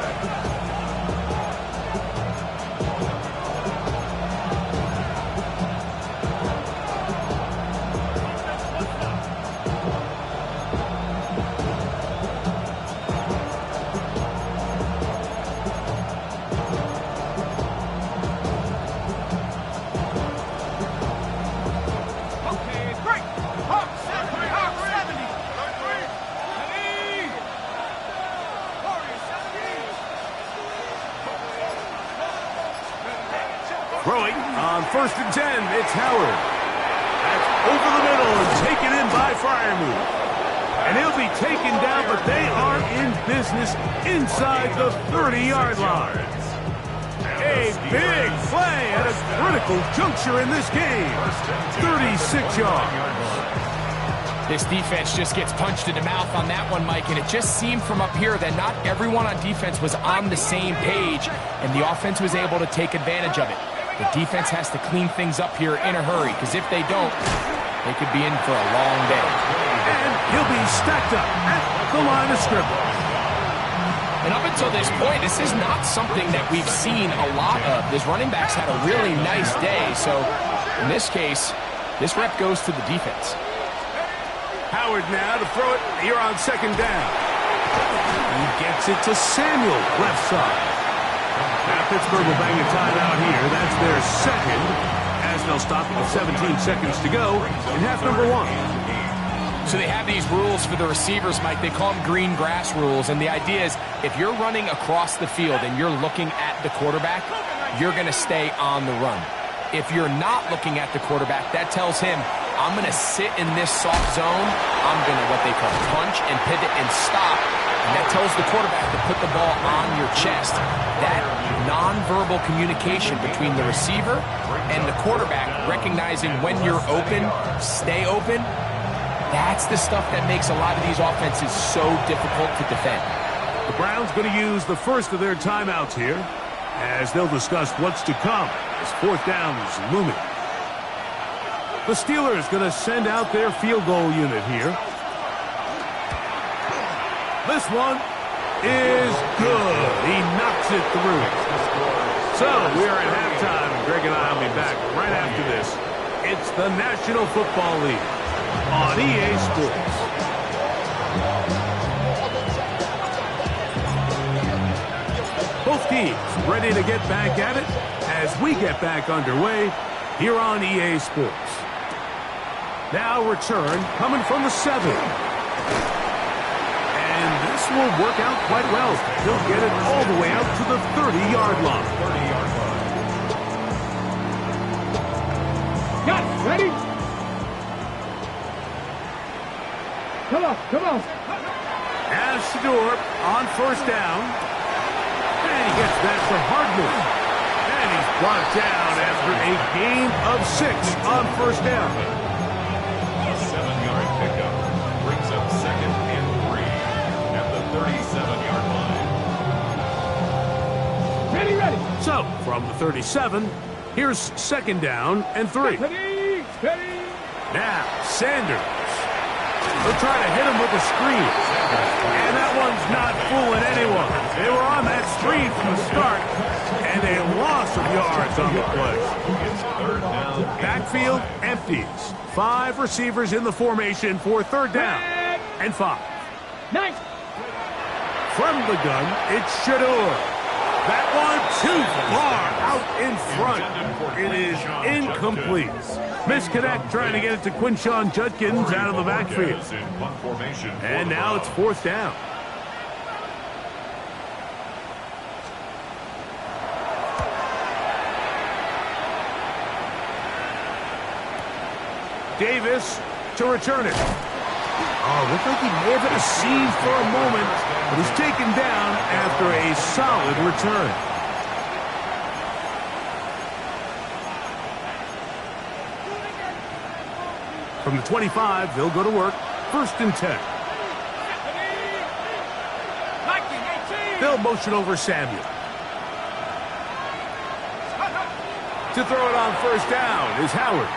[SPEAKER 1] Throwing on 1st and 10, it's Howard. That's over the middle and taken in by Freiermuth. And he'll be taken down, but they are in business inside the 30-yard line. A big play at a critical juncture in this game. 36 yards.
[SPEAKER 2] This defense just gets punched in the mouth on that one, Mike, and it just seemed from up here that not everyone on defense was on the same page, and the offense was able to take advantage of it. The defense has to clean things up here in a hurry, because if they don't, They could be in for a long day.
[SPEAKER 1] And he'll be stacked up at the line of scrimmage.
[SPEAKER 2] And up until this point, this is not something that we've seen a lot of. This running back's had a really nice day. So in this case, this rep goes to the defense.
[SPEAKER 1] Howard now to throw it here on second down. He gets it to Samuel, left side. Now Pittsburgh will bang a timeout here. That's their second, as they'll stop with 17 seconds to go in half number one.
[SPEAKER 2] So they have these rules for the receivers, Mike. They call them green grass rules. And the idea is if you're running across the field and you're looking at the quarterback, you're going to stay on the run. If you're not looking at the quarterback, that tells him, I'm going to sit in this soft zone. I'm going to what they call punch and pivot and stop. And that tells the quarterback to put the ball on your chest. That nonverbal communication between the receiver and the quarterback, recognizing when you're open, stay open, that's the stuff that makes a lot of these offenses so difficult to defend.
[SPEAKER 1] The Browns going to use the first of their timeouts here as they'll discuss what's to come as fourth down is looming. The Steelers going to send out their field goal unit here. This one is good. He knocks it through. So we are at halftime, and Greg and I will be back right after this. It's the National Football League on EA Sports. Both teams ready to get back at it as we get back underway here on EA Sports. Now return coming from the 7. And this will work out quite well. He'll get it all the way out to the 30-yard line.
[SPEAKER 3] 30-yard line.
[SPEAKER 5] Got it. Ready? Come on.
[SPEAKER 1] As Shador on first down. And he gets that for Hardman. And he's brought down after a gain of 6 on first down.
[SPEAKER 3] A 7-yard pickup brings up 2nd and 3 at the 37-yard line.
[SPEAKER 5] Ready.
[SPEAKER 1] So, from the 37, here's 2nd down and 3.
[SPEAKER 5] Steady.
[SPEAKER 1] Now, Sanders. They'll try to hit him with a screen. And that one's not fooling anyone. They were on that screen from the start, and a loss of yards on the play.
[SPEAKER 3] It's 3rd down.
[SPEAKER 1] Backfield empties. 5 receivers in the formation for 3rd down and 5.
[SPEAKER 5] Nice.
[SPEAKER 1] From the gun, it's Shador. That one too far out in front. It is incomplete. Misconnect trying to get it to Quinshon Judkins out of the backfield. And now it's 4th down. Davis to return it. Oh, looked like he may have hit a seam for a moment, but he's taken down after a solid return. From the 25, they'll go to work. 1st and 10. They'll motion over Samuel. To throw it on 1st down is Howard.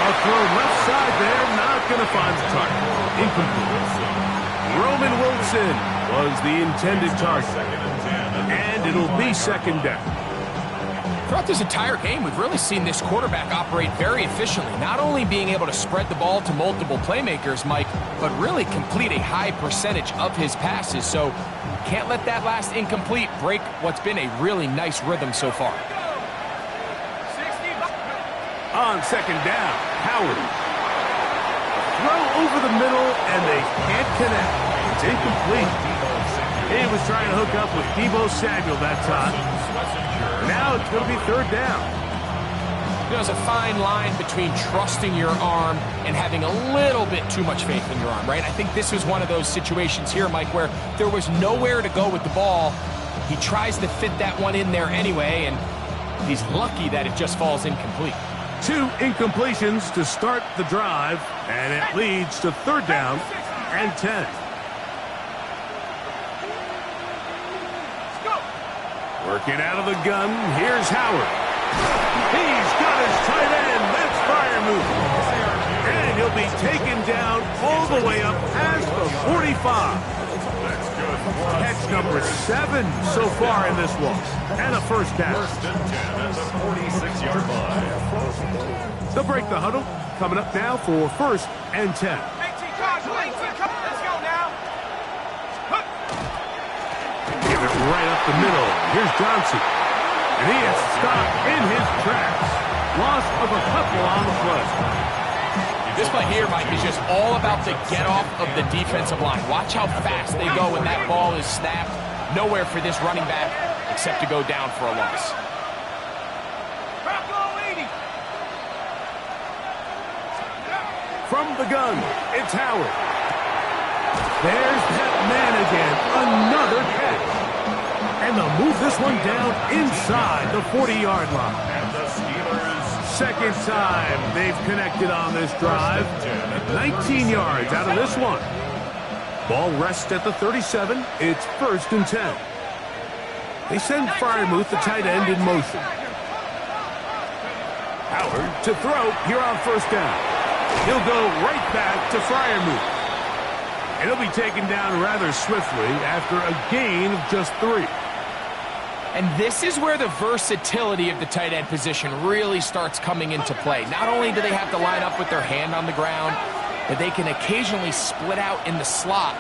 [SPEAKER 1] A throw left side there, not going to find the target. Incomplete. Roman Wilson was the intended target. And it'll be 2nd down.
[SPEAKER 2] Throughout this entire game, we've really seen this quarterback operate very efficiently, not only being able to spread the ball to multiple playmakers, Mike, but really complete a high percentage of his passes. So can't let that last incomplete break what's been a really nice rhythm so far.
[SPEAKER 1] On 2nd down, Howard. Throw over the middle, and they can't connect. It's incomplete. He was trying to hook up with Deebo Samuel that time. Now it's going to be 3rd down.
[SPEAKER 2] There's a fine line between trusting your arm and having a little bit too much faith in your arm, right? I think this was one of those situations here, Mike, where there was nowhere to go with the ball. He tries to fit that one in there anyway, and he's lucky that it just falls incomplete.
[SPEAKER 1] 2 incompletions to start the drive, and it leads to 3rd down and 10. Working out of the gun, here's Howard. He's got his tight end. That's Freiermuth. And he'll be taken down all the way up past the 45. Catch number 7 so far in this one. And a first down.
[SPEAKER 3] First and 10 at the 46-yard line.
[SPEAKER 1] They'll break the huddle. Coming up now for first and 10.
[SPEAKER 4] 18 Cardinal, 18 Cardinal. Let's go now.
[SPEAKER 1] Give it right up the middle. Here's Johnson. And he is stopped in his tracks. Loss of a couple on the play.
[SPEAKER 2] This play here, Mike, is just all about the get-off of the defensive line. Watch how fast they go when that ball is snapped. Nowhere for this running back except to go down for a loss.
[SPEAKER 1] From the gun, it's Howard. There's that man again. Another catch. And they'll move this one down inside the 40-yard line.
[SPEAKER 3] And the Steelers.
[SPEAKER 1] Second time they've connected on this drive. 19 yards out of this one. Ball rests at the 37. It's first and 10. They send Freiermuth, the tight end, in motion. Howard to throw here on first down. He'll go right back to Freiermuth. And he'll be taken down rather swiftly after a gain of just 3.
[SPEAKER 2] And this is where the versatility of the tight end position really starts coming into play. Not only do they have to line up with their hand on the ground, but they can occasionally split out in the slot.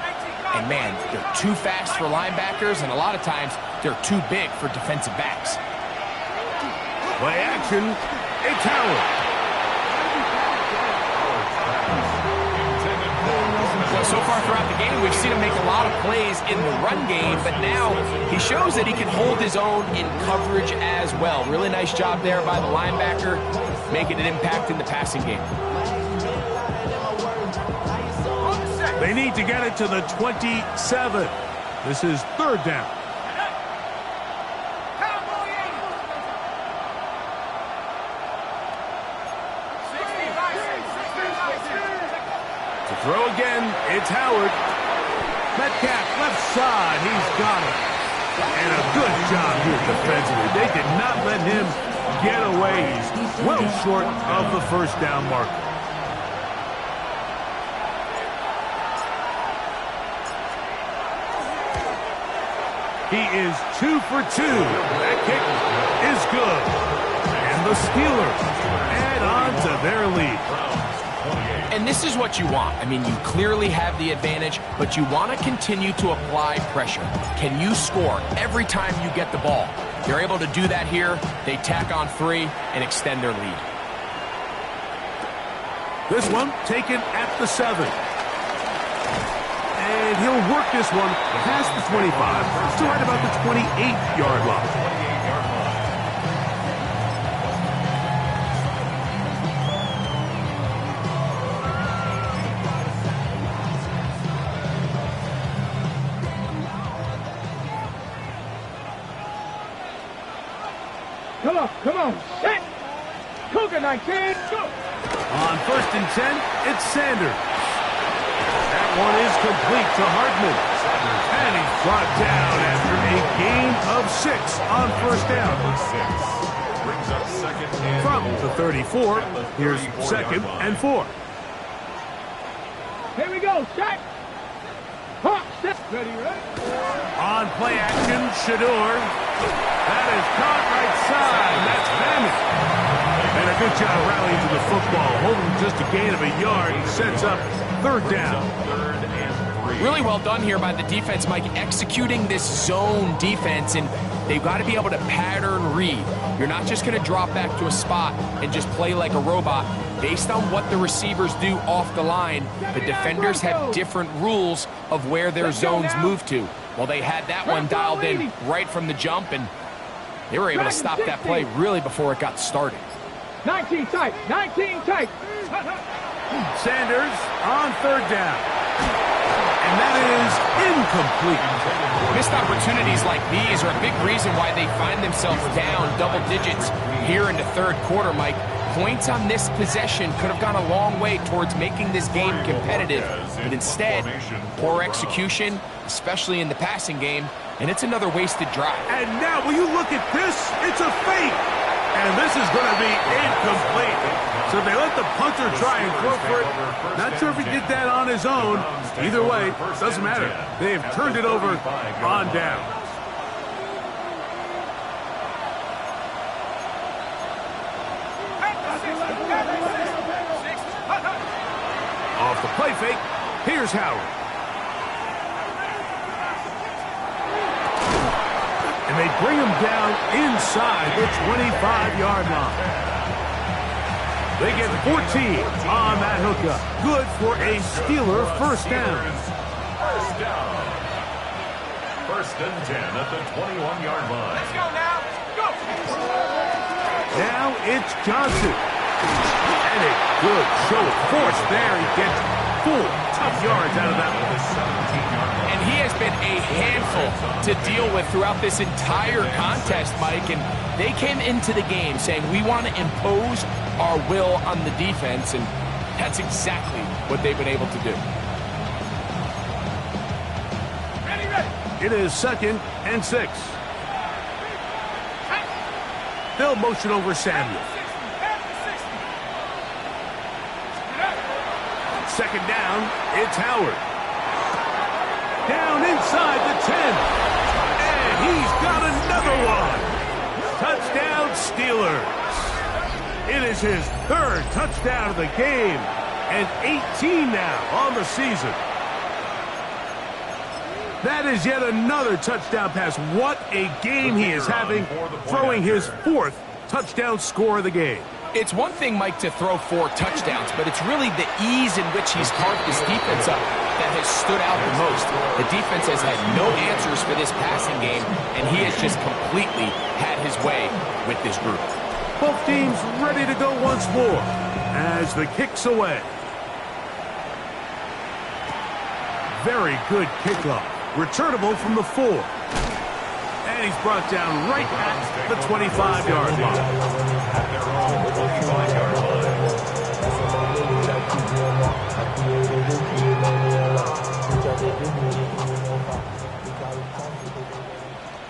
[SPEAKER 2] And man, they're too fast for linebackers, and a lot of times they're too big for defensive backs.
[SPEAKER 1] Play action, it's Howard.
[SPEAKER 2] Well, so far throughout the game, we've seen him make a lot of plays in the run game, but now he shows that he can hold his own in coverage as well. Really nice job there by the linebacker, making an impact in the passing game.
[SPEAKER 1] They need to get it to the 27. This is third down. To throw again, it's Howard. Metcalf left side, he's got it. And a good job here defensively. They did not let him get away. He's well short of the first down marker. He is 2 for 2. That kick is good. And the Steelers add on to their lead.
[SPEAKER 2] And this is what you want. I mean, you clearly have the advantage, but you want to continue to apply pressure. Can you score every time you get the ball? They're able to do that here. They tack on 3 and extend their lead.
[SPEAKER 1] This one taken at the 7. And he'll work this one past the 25 to right about the 28-yard line.
[SPEAKER 4] Come on, set! Cougar 19, go!
[SPEAKER 1] On first and 10, it's Sanders. That one is complete to Hartman. And he's brought down after a gain of 6 on first down.
[SPEAKER 3] Brings up second and
[SPEAKER 1] From the 34, here's second and 4.
[SPEAKER 4] Here we go, set! Hop, set! Ready, ready?
[SPEAKER 1] On play action, Shador. That is caught right side. That's Bennett. And a good job rallying to the football. Holding just a gain of a yard. Sets up third down.
[SPEAKER 3] third and 3.
[SPEAKER 2] Really well done here by the defense, Mike, executing this zone defense, and they've got to be able to pattern read. You're not just going to drop back to a spot and just play like a robot. Based on what the receivers do off the line, the defenders have different rules of where their zones move to. Well, they had that one dialed in right from the jump, and they were able to stop that play really before it got started.
[SPEAKER 4] 19 tight, 19 tight.
[SPEAKER 1] Sanders on third down. And that is incomplete.
[SPEAKER 2] Missed opportunities like these are a big reason why they find themselves down double digits here in the third quarter, Mike. Points on this possession could have gone a long way towards making this game competitive. But instead, poor execution, especially in the passing game, and it's another wasted drive.
[SPEAKER 1] And now, will you look at this? It's a fake. And this is going to be incomplete. So they let the punter try and go for it. Not sure if he did that on his own. Either way, doesn't matter. They have turned it over on down. Off the play fake, here's Howard. And they bring him down inside the 25-yard line. They get 14 on that hookup. Good for a Steeler first down.
[SPEAKER 3] First down. First and 10 at the 21-yard line.
[SPEAKER 4] Let's go now. Go.
[SPEAKER 1] Now it's Johnson. And a good show of force there. He gets 4 tough yards out of that one.
[SPEAKER 2] And he has been a handful to deal with throughout this entire contest, Mike. And they came into the game saying, we want to impose our will on the defense, and that's exactly what they've been able to do.
[SPEAKER 4] Ready, ready.
[SPEAKER 1] It is 2nd and 6. They'll motion over Samuel. Second down, it's Howard. Down inside the 10. And he's got another one. Touchdown, Steelers. It is his 3rd touchdown of the game, and 18 now on the season. That is yet another touchdown pass. What a game he is having, throwing his 4th touchdown score of the game.
[SPEAKER 2] It's one thing, Mike, to throw 4 touchdowns, but it's really the ease in which he's carved his defense up that has stood out the most. The defense has had no answers for this passing game, and he has just completely had his way with this group.
[SPEAKER 1] Both teams ready to go once more as the kick's away. Very good kickoff. Returnable from the 4. And he's brought down right at the 25-yard line.
[SPEAKER 3] At their own 25-yard
[SPEAKER 6] line.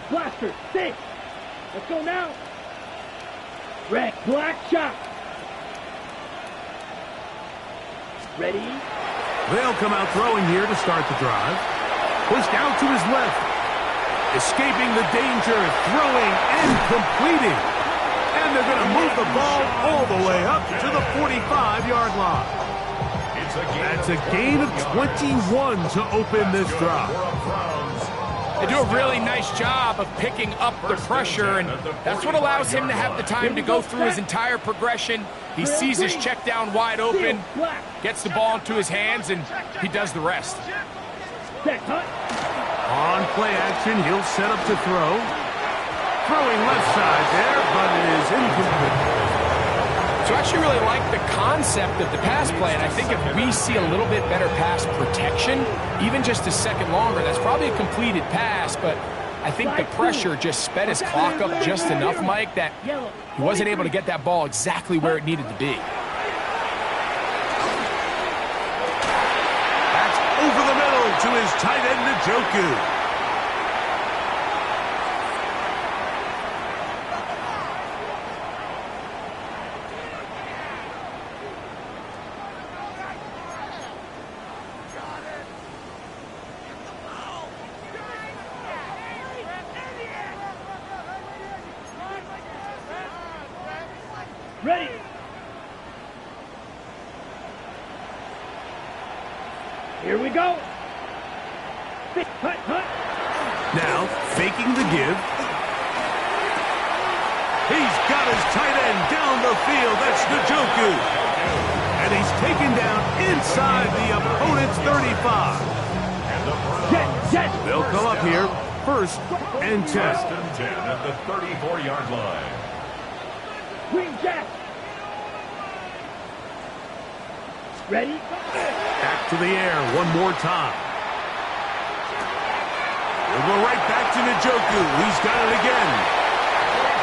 [SPEAKER 6] Blaster, stay. Let's go now. Red, black, shot. Ready?
[SPEAKER 1] They'll come out throwing here to start the drive. Pushed out to his left. Escaping the danger, throwing and completing. And they're going to move the ball all the way up to the 45-yard line. That's a gain of 21 to open this drive.
[SPEAKER 2] They do a really nice job of picking up the pressure, and that's what allows him to have the time to go through his entire progression. He sees his check down wide open, gets the ball into his hands, and he does the rest.
[SPEAKER 1] On play action, he'll set up to throw. Throwing left side there, but it is incomplete.
[SPEAKER 2] So I actually really like the concept of the pass play, and I think if we see a little bit better pass protection, even just a second longer, that's probably a completed pass, but I think the pressure just sped his clock up just enough, Mike, that he wasn't able to get that ball exactly where it needed to be.
[SPEAKER 1] That's over the middle to his tight end, Njoku.
[SPEAKER 6] Ready. Here we go. Hut, hut.
[SPEAKER 1] Now, faking the give. He's got his tight end down the field. That's Njoku. And he's taken down inside the opponent's 35.
[SPEAKER 6] Jet.
[SPEAKER 1] They'll come up here, 1st and 10.
[SPEAKER 3] First and 10 at the 34-yard line.
[SPEAKER 6] Green jet. Ready?
[SPEAKER 1] Back to the air one more time. We'll go right back to Njoku. He's got it again.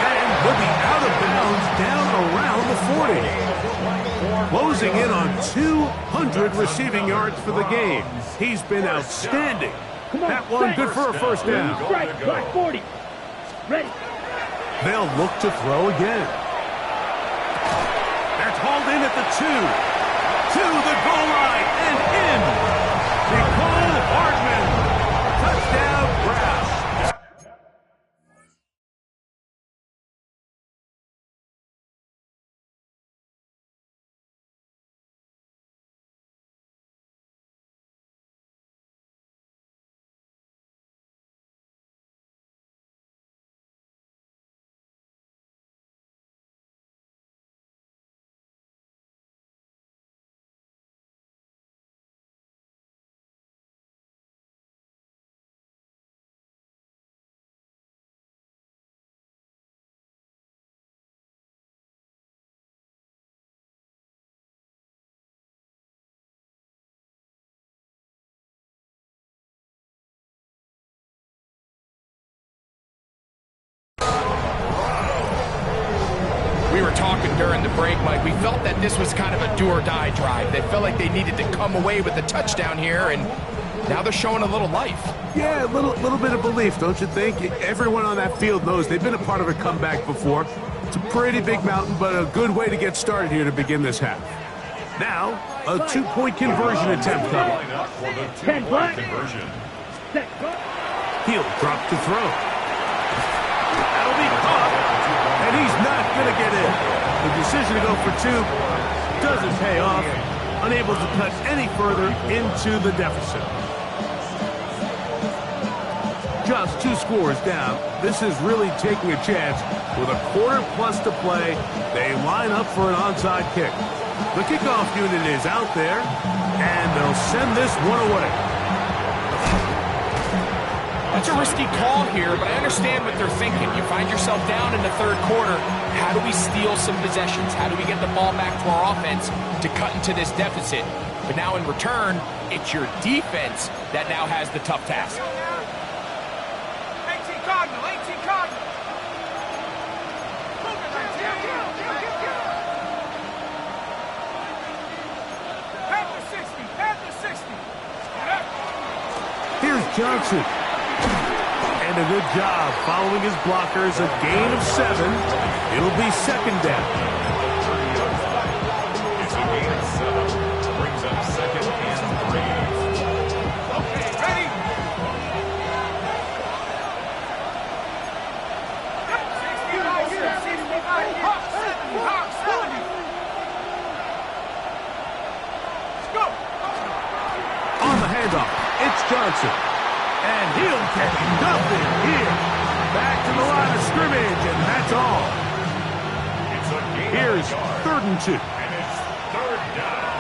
[SPEAKER 1] And he'll be out of bounds down around the 40. Closing in on 200 receiving yards for the game. He's been outstanding. That one good for a first down.
[SPEAKER 6] Strike, black 40. Ready.
[SPEAKER 1] They'll look to throw again. That's hauled in at the 2. To the goal line and in. Nicole Hardman. Touchdown, Browns.
[SPEAKER 2] We were talking during the break, Mike. We felt that this was kind of a do-or-die drive. They felt like they needed to come away with the touchdown here, and now they're showing a little life.
[SPEAKER 1] Yeah, a little bit of belief, don't you think? Everyone on that field knows they've been a part of a comeback before. It's a pretty big mountain, but a good way to get started here to begin this half. Now, a two-point conversion attempt coming.
[SPEAKER 3] Line up for the two-point conversion.
[SPEAKER 1] Heel drop to throw. That'll be caught, and he's not going to get in. The decision to go for 2 doesn't pay off. Unable to cut any further into the deficit. Just 2 scores down. This is really taking a chance. With a quarter plus to play, they line up for an onside kick. The kickoff unit is out there, and they'll send this one away.
[SPEAKER 2] That's a risky call here, but I understand what they're thinking. You find yourself down in the third quarter. How do we steal some possessions? How do we get the ball back to our offense to cut into this deficit? But now in return, it's your defense that now has the tough task.
[SPEAKER 4] 18 Cardinal, 18 Cardinal. Panther 60, Panther 60.
[SPEAKER 1] Here's Johnson. And a good job following his blockers. A gain of 7. It'll be second down.
[SPEAKER 3] It's a gain of 7. Brings up second and 3.
[SPEAKER 4] Okay, ready? 65, Hawk 70, Hawk 70. Let's go.
[SPEAKER 1] On the handoff, it's Johnson. And he'll get nothing here. Back to the line of scrimmage, and that's all.
[SPEAKER 3] It's a gain
[SPEAKER 1] Here's
[SPEAKER 3] of a yard.
[SPEAKER 1] 3rd and 2.
[SPEAKER 3] And it's third down.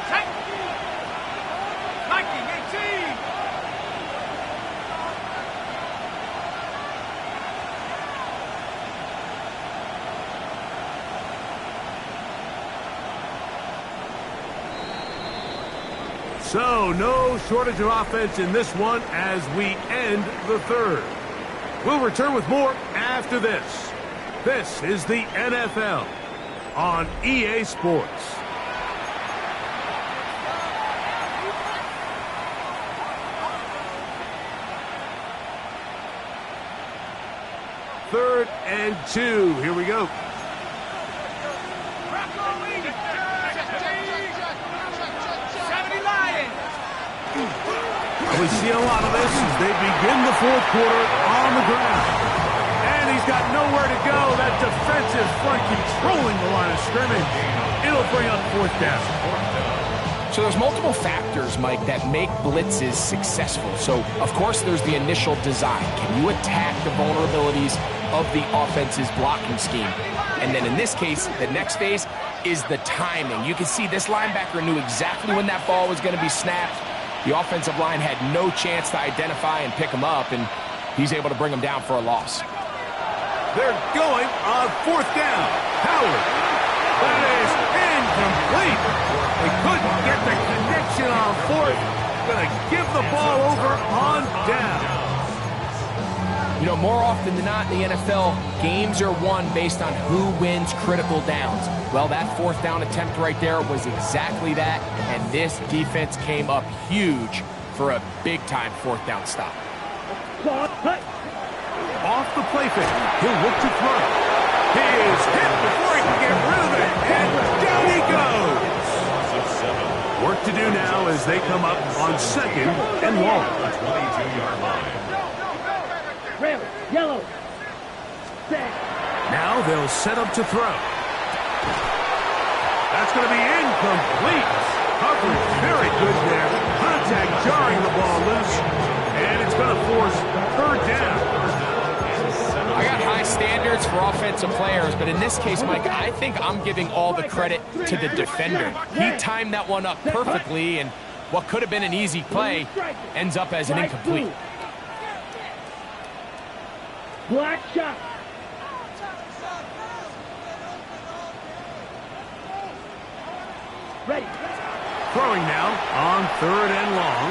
[SPEAKER 4] Check. Viking 18.
[SPEAKER 1] So, no shortage of offense in this one as we end the third. We'll return with more after this. This is the NFL on EA Sports. Third and 2. Here we go.
[SPEAKER 4] Rocco Lee. 70 Lions.
[SPEAKER 1] We see a lot of this as they begin the fourth quarter on the ground. And he's got nowhere to go. That defensive front controlling the line of scrimmage. It'll bring up 4th down.
[SPEAKER 2] So there's multiple factors, Mike, that make blitzes successful. So, of course, there's the initial design. Can you attack the vulnerabilities of the offense's blocking scheme? And then in this case, the next phase is the timing. You can see this linebacker knew exactly when that ball was going to be snapped. The offensive line had no chance to identify and pick him up, and he's able to bring him down for a loss.
[SPEAKER 1] They're going on 4th down. Howard. That is incomplete. They couldn't get the connection on 4th. Going to give the ball over on down.
[SPEAKER 2] You know, more often than not in the NFL, games are won based on who wins critical downs. Well, that 4th down attempt right there was exactly that, and this defense came up huge for a big-time 4th down stop.
[SPEAKER 1] Off the play fake. He'll look to throw. He is hit before he can get rid of it. And down he goes. Work to do now as they come up on second and long.
[SPEAKER 3] 22-yard line.
[SPEAKER 6] Red, yellow. Set.
[SPEAKER 1] Now they'll set up to throw. That's going to be incomplete. Coverage very good there. Contact jarring the ball loose. And it's going to force third down.
[SPEAKER 2] I got high standards for offensive players, but in this case, Mike, I think I'm giving all the credit to the defender. He timed that one up perfectly, and what could have been an easy play ends up as an incomplete.
[SPEAKER 6] Black shot. Ready.
[SPEAKER 1] Throwing now on third and long.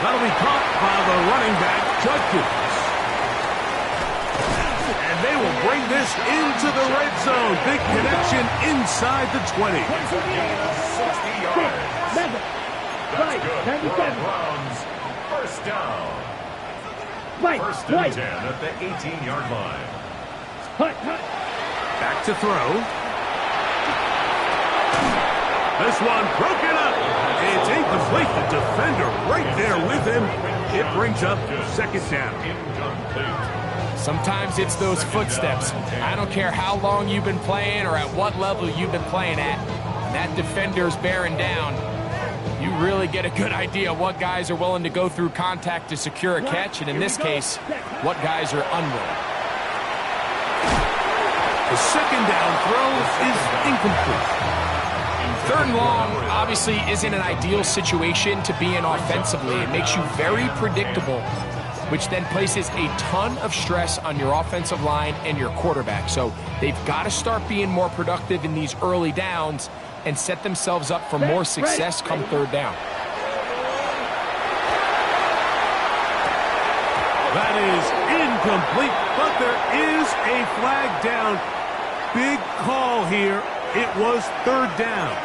[SPEAKER 1] That'll be caught by the running back, Judkins. And they will bring this into the red zone. Big connection inside the 20.
[SPEAKER 3] 60 yards.
[SPEAKER 6] Right,
[SPEAKER 3] Good.
[SPEAKER 6] 97.
[SPEAKER 3] Browns, first down.
[SPEAKER 6] Right,
[SPEAKER 3] First and
[SPEAKER 6] right.
[SPEAKER 3] 10 at the 18-yard line.
[SPEAKER 6] Hut, hut.
[SPEAKER 1] Back to throw. This one broken up. It's incomplete. The defender right there with him. It brings up second down.
[SPEAKER 3] Incomplete.
[SPEAKER 2] Sometimes it's those footsteps. I don't care how long you've been playing or at what level you've been playing at. When that defender's bearing down, you really get a good idea what guys are willing to go through contact to secure a catch, and in this case, what guys are unwilling.
[SPEAKER 1] The second down throw is incomplete.
[SPEAKER 2] Third and long obviously isn't an ideal situation to be in offensively. It makes you very predictable, which then places a ton of stress on your offensive line and your quarterback. So they've got to start being more productive in these early downs and set themselves up for more success come third down.
[SPEAKER 1] That is incomplete, but there is a flag down. Big call here. It was third down.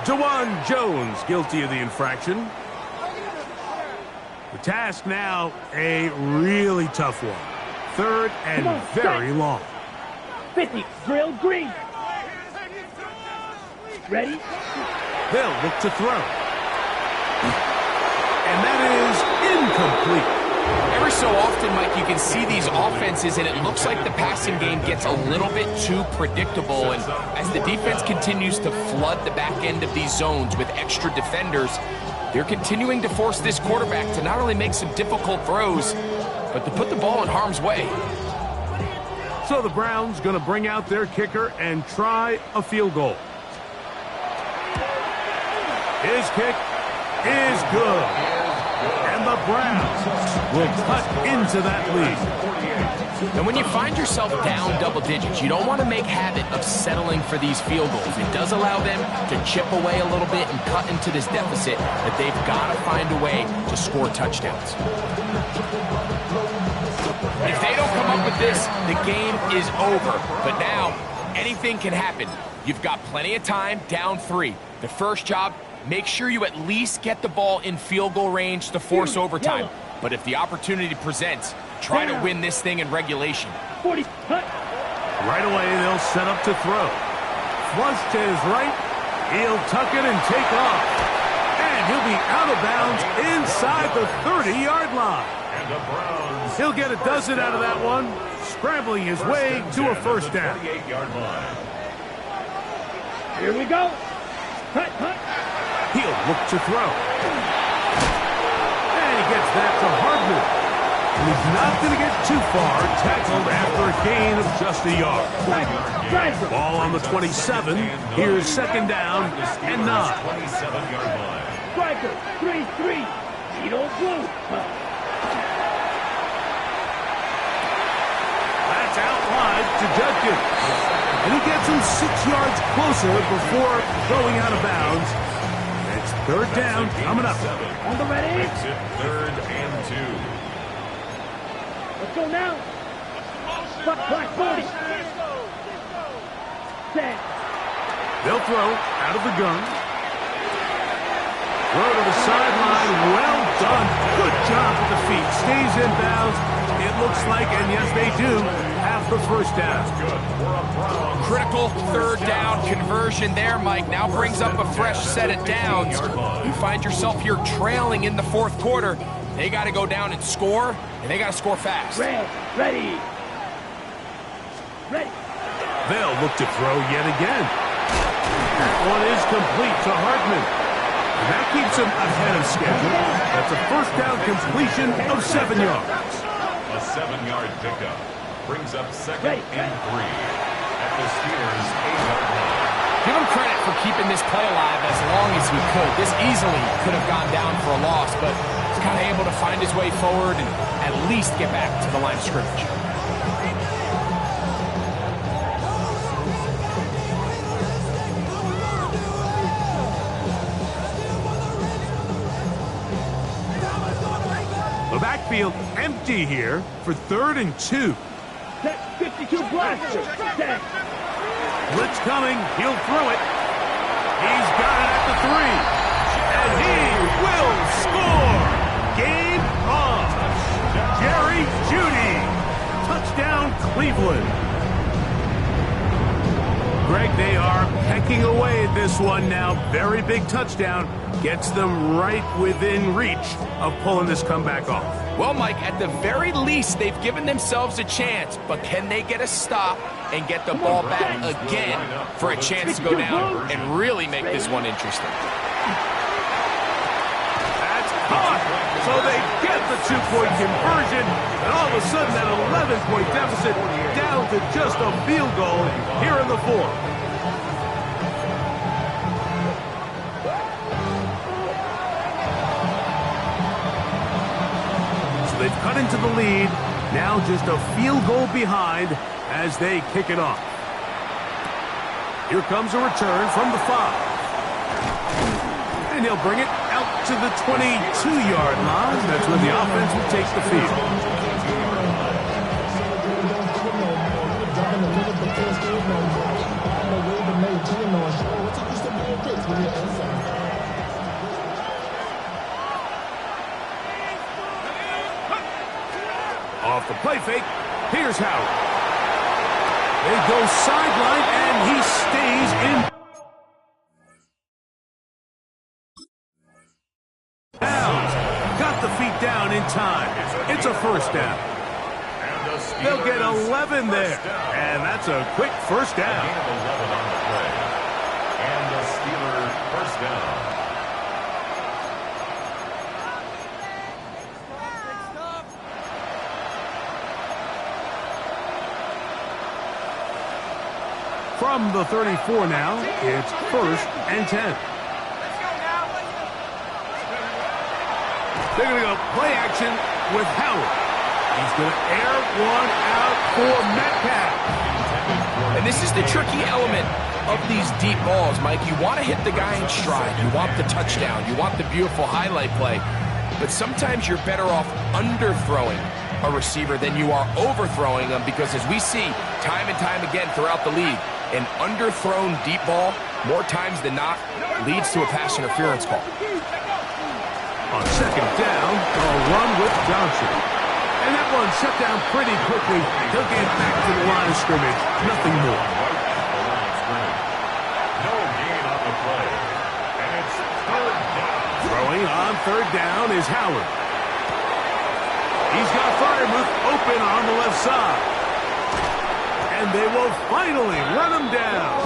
[SPEAKER 1] Jawan Jones guilty of the infraction. The task now, a really tough one. Third and very long.
[SPEAKER 6] 50, drill green. Ready?
[SPEAKER 1] They'll look to throw. And that is incomplete.
[SPEAKER 2] Every so often, Mike, you can see these offenses, and it looks like the passing game gets a little bit too predictable. And as the defense continues to flood the back end of these zones with extra defenders, they're continuing to force this quarterback to not only make some difficult throws, but to put the ball in harm's way.
[SPEAKER 1] So the Browns going to bring out their kicker and try a field goal. His kick is good. And the Browns will cut into that lead.
[SPEAKER 2] And when you find yourself down double digits, you don't want to make habit of settling for these field goals. It does allow them to chip away a little bit and cut into this deficit, but they've got to find a way to score touchdowns. If they don't come up with this, the game is over. But now, anything can happen. You've got plenty of time, down 3. The first job, make sure you at least get the ball in field goal range to force overtime. But if the opportunity presents, try to win this thing in regulation.
[SPEAKER 6] 40, hut.
[SPEAKER 1] Right away, they'll set up to throw. Flush to his right. He'll tuck it and take off. And he'll be out of bounds inside the 30-yard line.
[SPEAKER 3] And the Browns.
[SPEAKER 1] He'll get a dozen out of that one, scrambling his way to a first down.
[SPEAKER 3] 48-yard line.
[SPEAKER 6] Here we go. Hut, hut.
[SPEAKER 1] He'll look to throw. And he gets that to Hardman. He's not going to get too far, tackled after a gain of just a yard.
[SPEAKER 6] Driver.
[SPEAKER 1] Ball on the 27. Here's second down and 9.
[SPEAKER 3] 27-yard line.
[SPEAKER 6] Striker, 3-3. Cheeto blue.
[SPEAKER 1] That's out wide to Judkins. And he gets him 6 yards closer before throwing out of bounds. It's third down coming up.
[SPEAKER 6] On the ready.
[SPEAKER 3] Makes it 3rd and 2.
[SPEAKER 6] Let's go now. Black 40. Set.
[SPEAKER 1] They'll throw out of the gun. Throw to the sideline. Well done. Good job with the feet. Stays in bounds. It looks like, and yes, they do, have the first down.
[SPEAKER 2] Critical third down conversion there, Mike. Now brings up a fresh set of downs. You find yourself here trailing in the fourth quarter. They got to go down and score, and they got to score fast.
[SPEAKER 6] Ready.
[SPEAKER 1] They'll look to throw yet again. That one is complete to Hartman. And that keeps him ahead of schedule. That's a first down completion of 7 yards.
[SPEAKER 3] A 7-yard pickup brings up second and 3 at the Steelers' 8-yard line.
[SPEAKER 2] Give him credit for keeping this play alive as long as he could. This easily could have gone down for a loss, but he's kind of able to find his way forward and at least get back to the line of scrimmage.
[SPEAKER 1] The backfield empty here for 3rd and 2.
[SPEAKER 6] Set 52 blaster. Set.
[SPEAKER 1] Blitz coming. He'll throw it. He's got it at the 3. And he will score. Game on. Jerry Jeudy. Touchdown, Cleveland. Greg, they are pecking away at this one now. Very big touchdown. Gets them right within reach of pulling this comeback off.
[SPEAKER 2] Well, Mike, at the very least, they've given themselves a chance, but can they get a stop and get the ball back again for a chance to go down and really make this one interesting?
[SPEAKER 1] That's caught! So they get the 2-point conversion, and all of a sudden that 11-point deficit down to just a field goal here in the 4th. They've cut into the lead, now just a field goal behind as they kick it off. Here comes a return from the 5. And he'll bring it out to the 22-yard line. That's where the offense will take the field. Off the play fake, here's Howard. They go sideline, and he stays in. Downs. Got the feet down in time. It's a first down. They'll get 11 there, and that's a quick first down.
[SPEAKER 3] A gain of 11 on the play. And the Steelers' first down.
[SPEAKER 1] From the 34 now, it's 1st and 10.
[SPEAKER 4] Let's go now.
[SPEAKER 1] They're going to go play action with Howard. He's going to air one out for Metcalf.
[SPEAKER 2] And this is the tricky element of these deep balls, Mike. You want to hit the guy in stride. You want the touchdown. You want the beautiful highlight play. But sometimes you're better off underthrowing a receiver than you are overthrowing them, because as we see time and time again throughout the league, an underthrown deep ball, more times than not, leads to a pass interference call.
[SPEAKER 1] On second down, a run with Johnson. And that one shut down pretty quickly. He'll get back to the line of scrimmage. Nothing more.
[SPEAKER 3] No gain on the play. And it's 3rd down.
[SPEAKER 1] Throwing on 3rd down is Howard. He's got Freiermuth open on the left side. And they will finally run him down.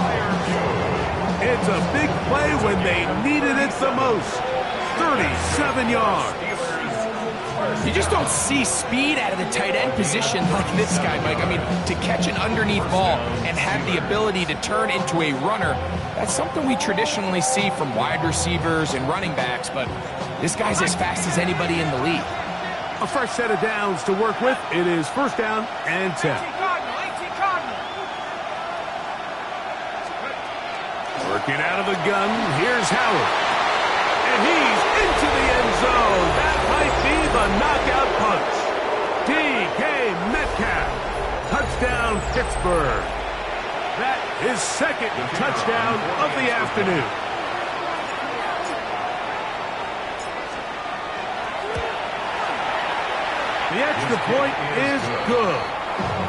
[SPEAKER 1] It's a big play when they needed it the most. 37 yards.
[SPEAKER 2] You just don't see speed out of the tight end position like this guy, Mike. I mean, to catch an underneath ball and have the ability to turn into a runner, that's something we traditionally see from wide receivers and running backs, but this guy's as fast as anybody in the league.
[SPEAKER 1] A fresh set of downs to work with. It is 1st down and 10.
[SPEAKER 4] 18 Cardinal.
[SPEAKER 1] Working out of the gun, here's Howard. And he's into the end zone. That might be the knockout punch. DK Metcalf. Touchdown, Pittsburgh. That is 2nd touchdown of the afternoon. extra point is good.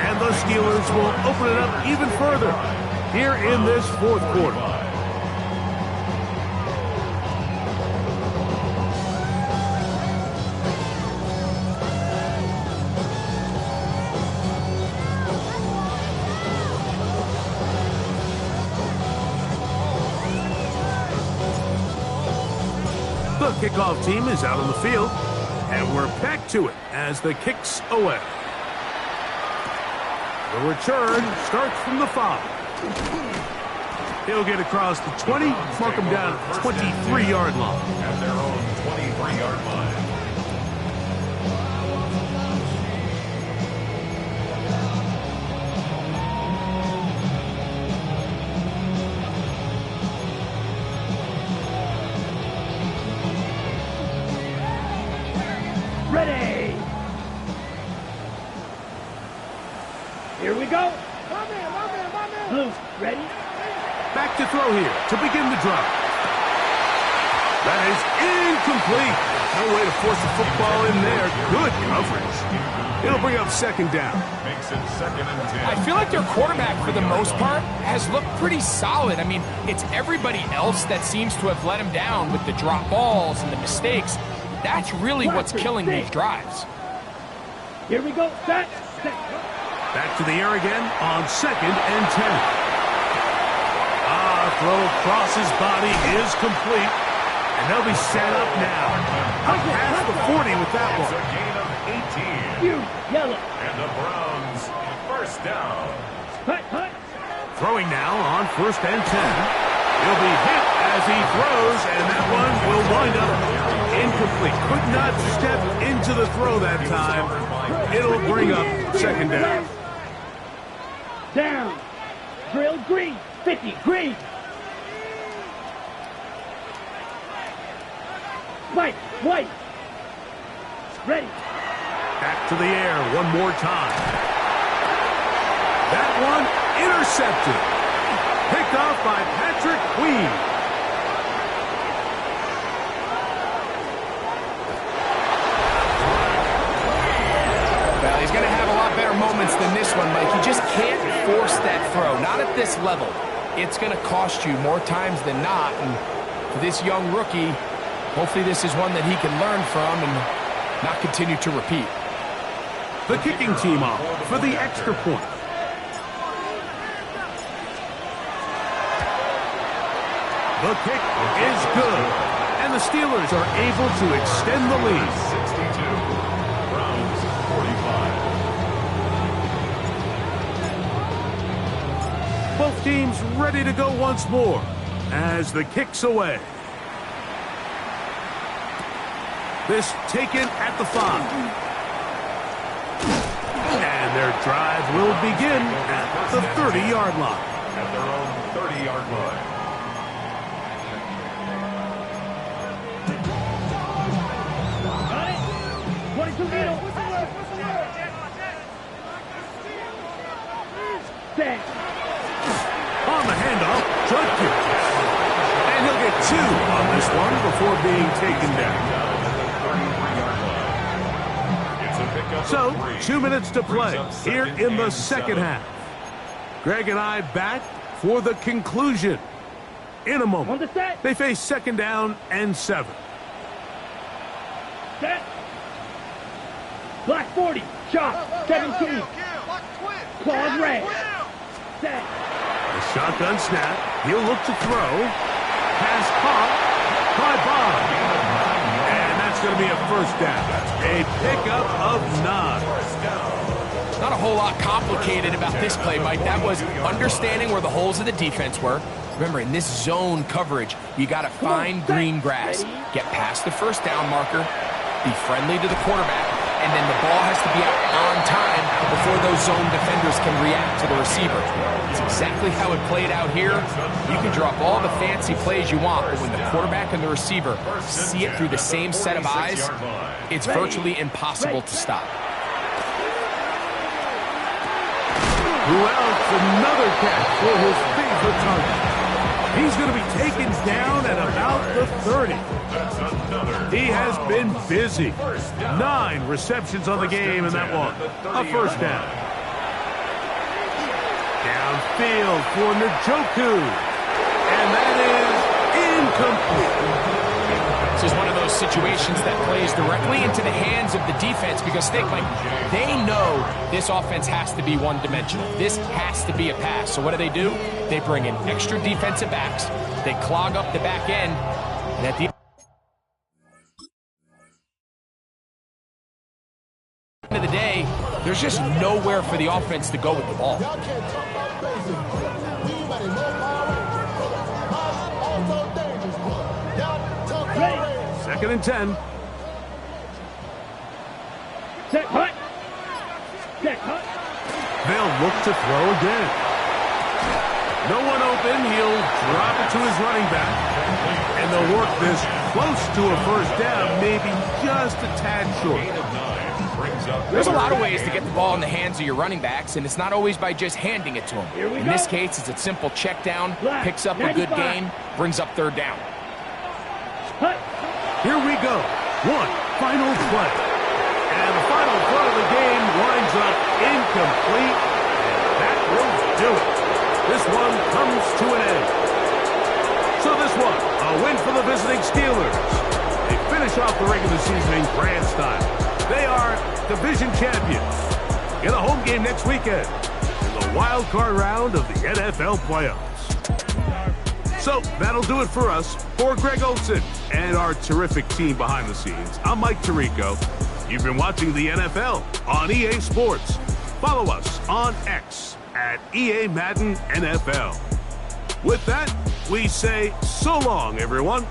[SPEAKER 1] And the Steelers will open it up even further here in this fourth quarter. The kickoff team is out on the field, and we're back to it as the kick's away. The return starts from the 5. He'll get across the 20, mark him down at the 23-yard line.
[SPEAKER 3] At their own 23-yard line.
[SPEAKER 6] Ready. Here we go. Blue, ready?
[SPEAKER 1] Back to throw here to begin the drive. That is incomplete. No way to force the football in there. Good coverage. It'll bring up second down.
[SPEAKER 3] Makes it 2nd and 10.
[SPEAKER 2] I feel like their quarterback, for the most part, has looked pretty solid. I mean, it's everybody else that seems to have let him down with the drop balls and the mistakes. That's really what's killing these drives.
[SPEAKER 6] Here we go. Set.
[SPEAKER 1] Back to the air again on 2nd and 10. Throw across his body is complete, and they'll be set up now. Up past the 40 with that
[SPEAKER 3] It's a
[SPEAKER 1] one.
[SPEAKER 3] gain of 18.
[SPEAKER 6] You, yellow.
[SPEAKER 3] And the Browns, first down.
[SPEAKER 6] Hut.
[SPEAKER 1] Throwing now on 1st and 10. He'll be hit as he throws, and that one will wind up incomplete. Could not step into the throw that time. It'll bring up second down.
[SPEAKER 6] Down. Drill green. 50, green. White. Ready.
[SPEAKER 1] Back to the air one more time. That one intercepted. Picked off by Patrick Queen.
[SPEAKER 2] Well, he's going to have a lot better moments than this one, Mike. You just can't force that throw. Not at this level. It's going to cost you more times than not. And for this young rookie, hopefully this is one that he can learn from and not continue to repeat.
[SPEAKER 1] The kicking team off for the extra point. The kick is good, and the Steelers are able to extend the lead.
[SPEAKER 3] 62. Browns, 45.
[SPEAKER 1] Both teams ready to go once more as the kick's away. This taken at the 5. And their drive will begin at the 30-yard line.
[SPEAKER 3] At their own 30-yard line.
[SPEAKER 6] Got it. 22 needle. Set.
[SPEAKER 1] On the handoff, Judkins. And he'll get 2 on this one before being taken down. So, 2 minutes to play here in the second half. Greg and I back for the conclusion. In a
[SPEAKER 6] On
[SPEAKER 1] moment,
[SPEAKER 6] the set.
[SPEAKER 1] they face 2nd down and 7.
[SPEAKER 6] Set. Black 40. Shot. 17. Claws red. Set.
[SPEAKER 1] The shotgun snap. He'll look to throw. Pass caught by Bond. And that's going to be a first down. A pickup of 9.
[SPEAKER 2] Not a whole lot complicated about this play, Mike. That was understanding where the holes of the defense were. Remember, in this zone coverage, you got to find green grass. Get past the first down marker, be friendly to the quarterback, and then the ball has to be out on time before those zone defenders can react to the receiver. It's exactly how it played out here. You can draw up all the fancy plays you want, but when the quarterback and the receiver see it through the same set of eyes, it's virtually impossible to stop.
[SPEAKER 1] Who else? Another catch for his favorite target. He's going to be taken down at about the 30.
[SPEAKER 3] That's another.
[SPEAKER 1] He has been busy. 9 receptions on the game in that one. A first down. Downfield for Njoku. And that is incomplete.
[SPEAKER 2] This is one of those situations that plays directly into the hands of the defense because they know this offense has to be one-dimensional. This has to be a pass. So what do? They bring in extra defensive backs. They clog up the back end. And at the end of the day, there's just nowhere for the offense to go with the ball.
[SPEAKER 1] Second and 10.
[SPEAKER 6] Set, cut. Set, cut.
[SPEAKER 1] They'll look to throw again. No one open. He'll drop it to his running back. And they'll work this close to a first down, maybe just a tad short.
[SPEAKER 2] There's a lot of ways to get the ball in the hands of your running backs, and it's not always by just handing it to them. In this case, it's a simple check down, picks up a good gain, brings up third down.
[SPEAKER 6] Cut.
[SPEAKER 1] Here we go. One final play. And the final play of the game winds up incomplete. And that will do it. This one comes to an end. So this one, a win for the visiting Steelers. They finish off the regular season in grand style. They are division champions. Get a home game next weekend in the wild card round of the NFL playoffs. So that'll do it for us. For Greg Olsen and our terrific team behind the scenes, I'm Mike Tirico. You've been watching the NFL on EA Sports. Follow us on X at EA Madden NFL. With that, we say so long, everyone.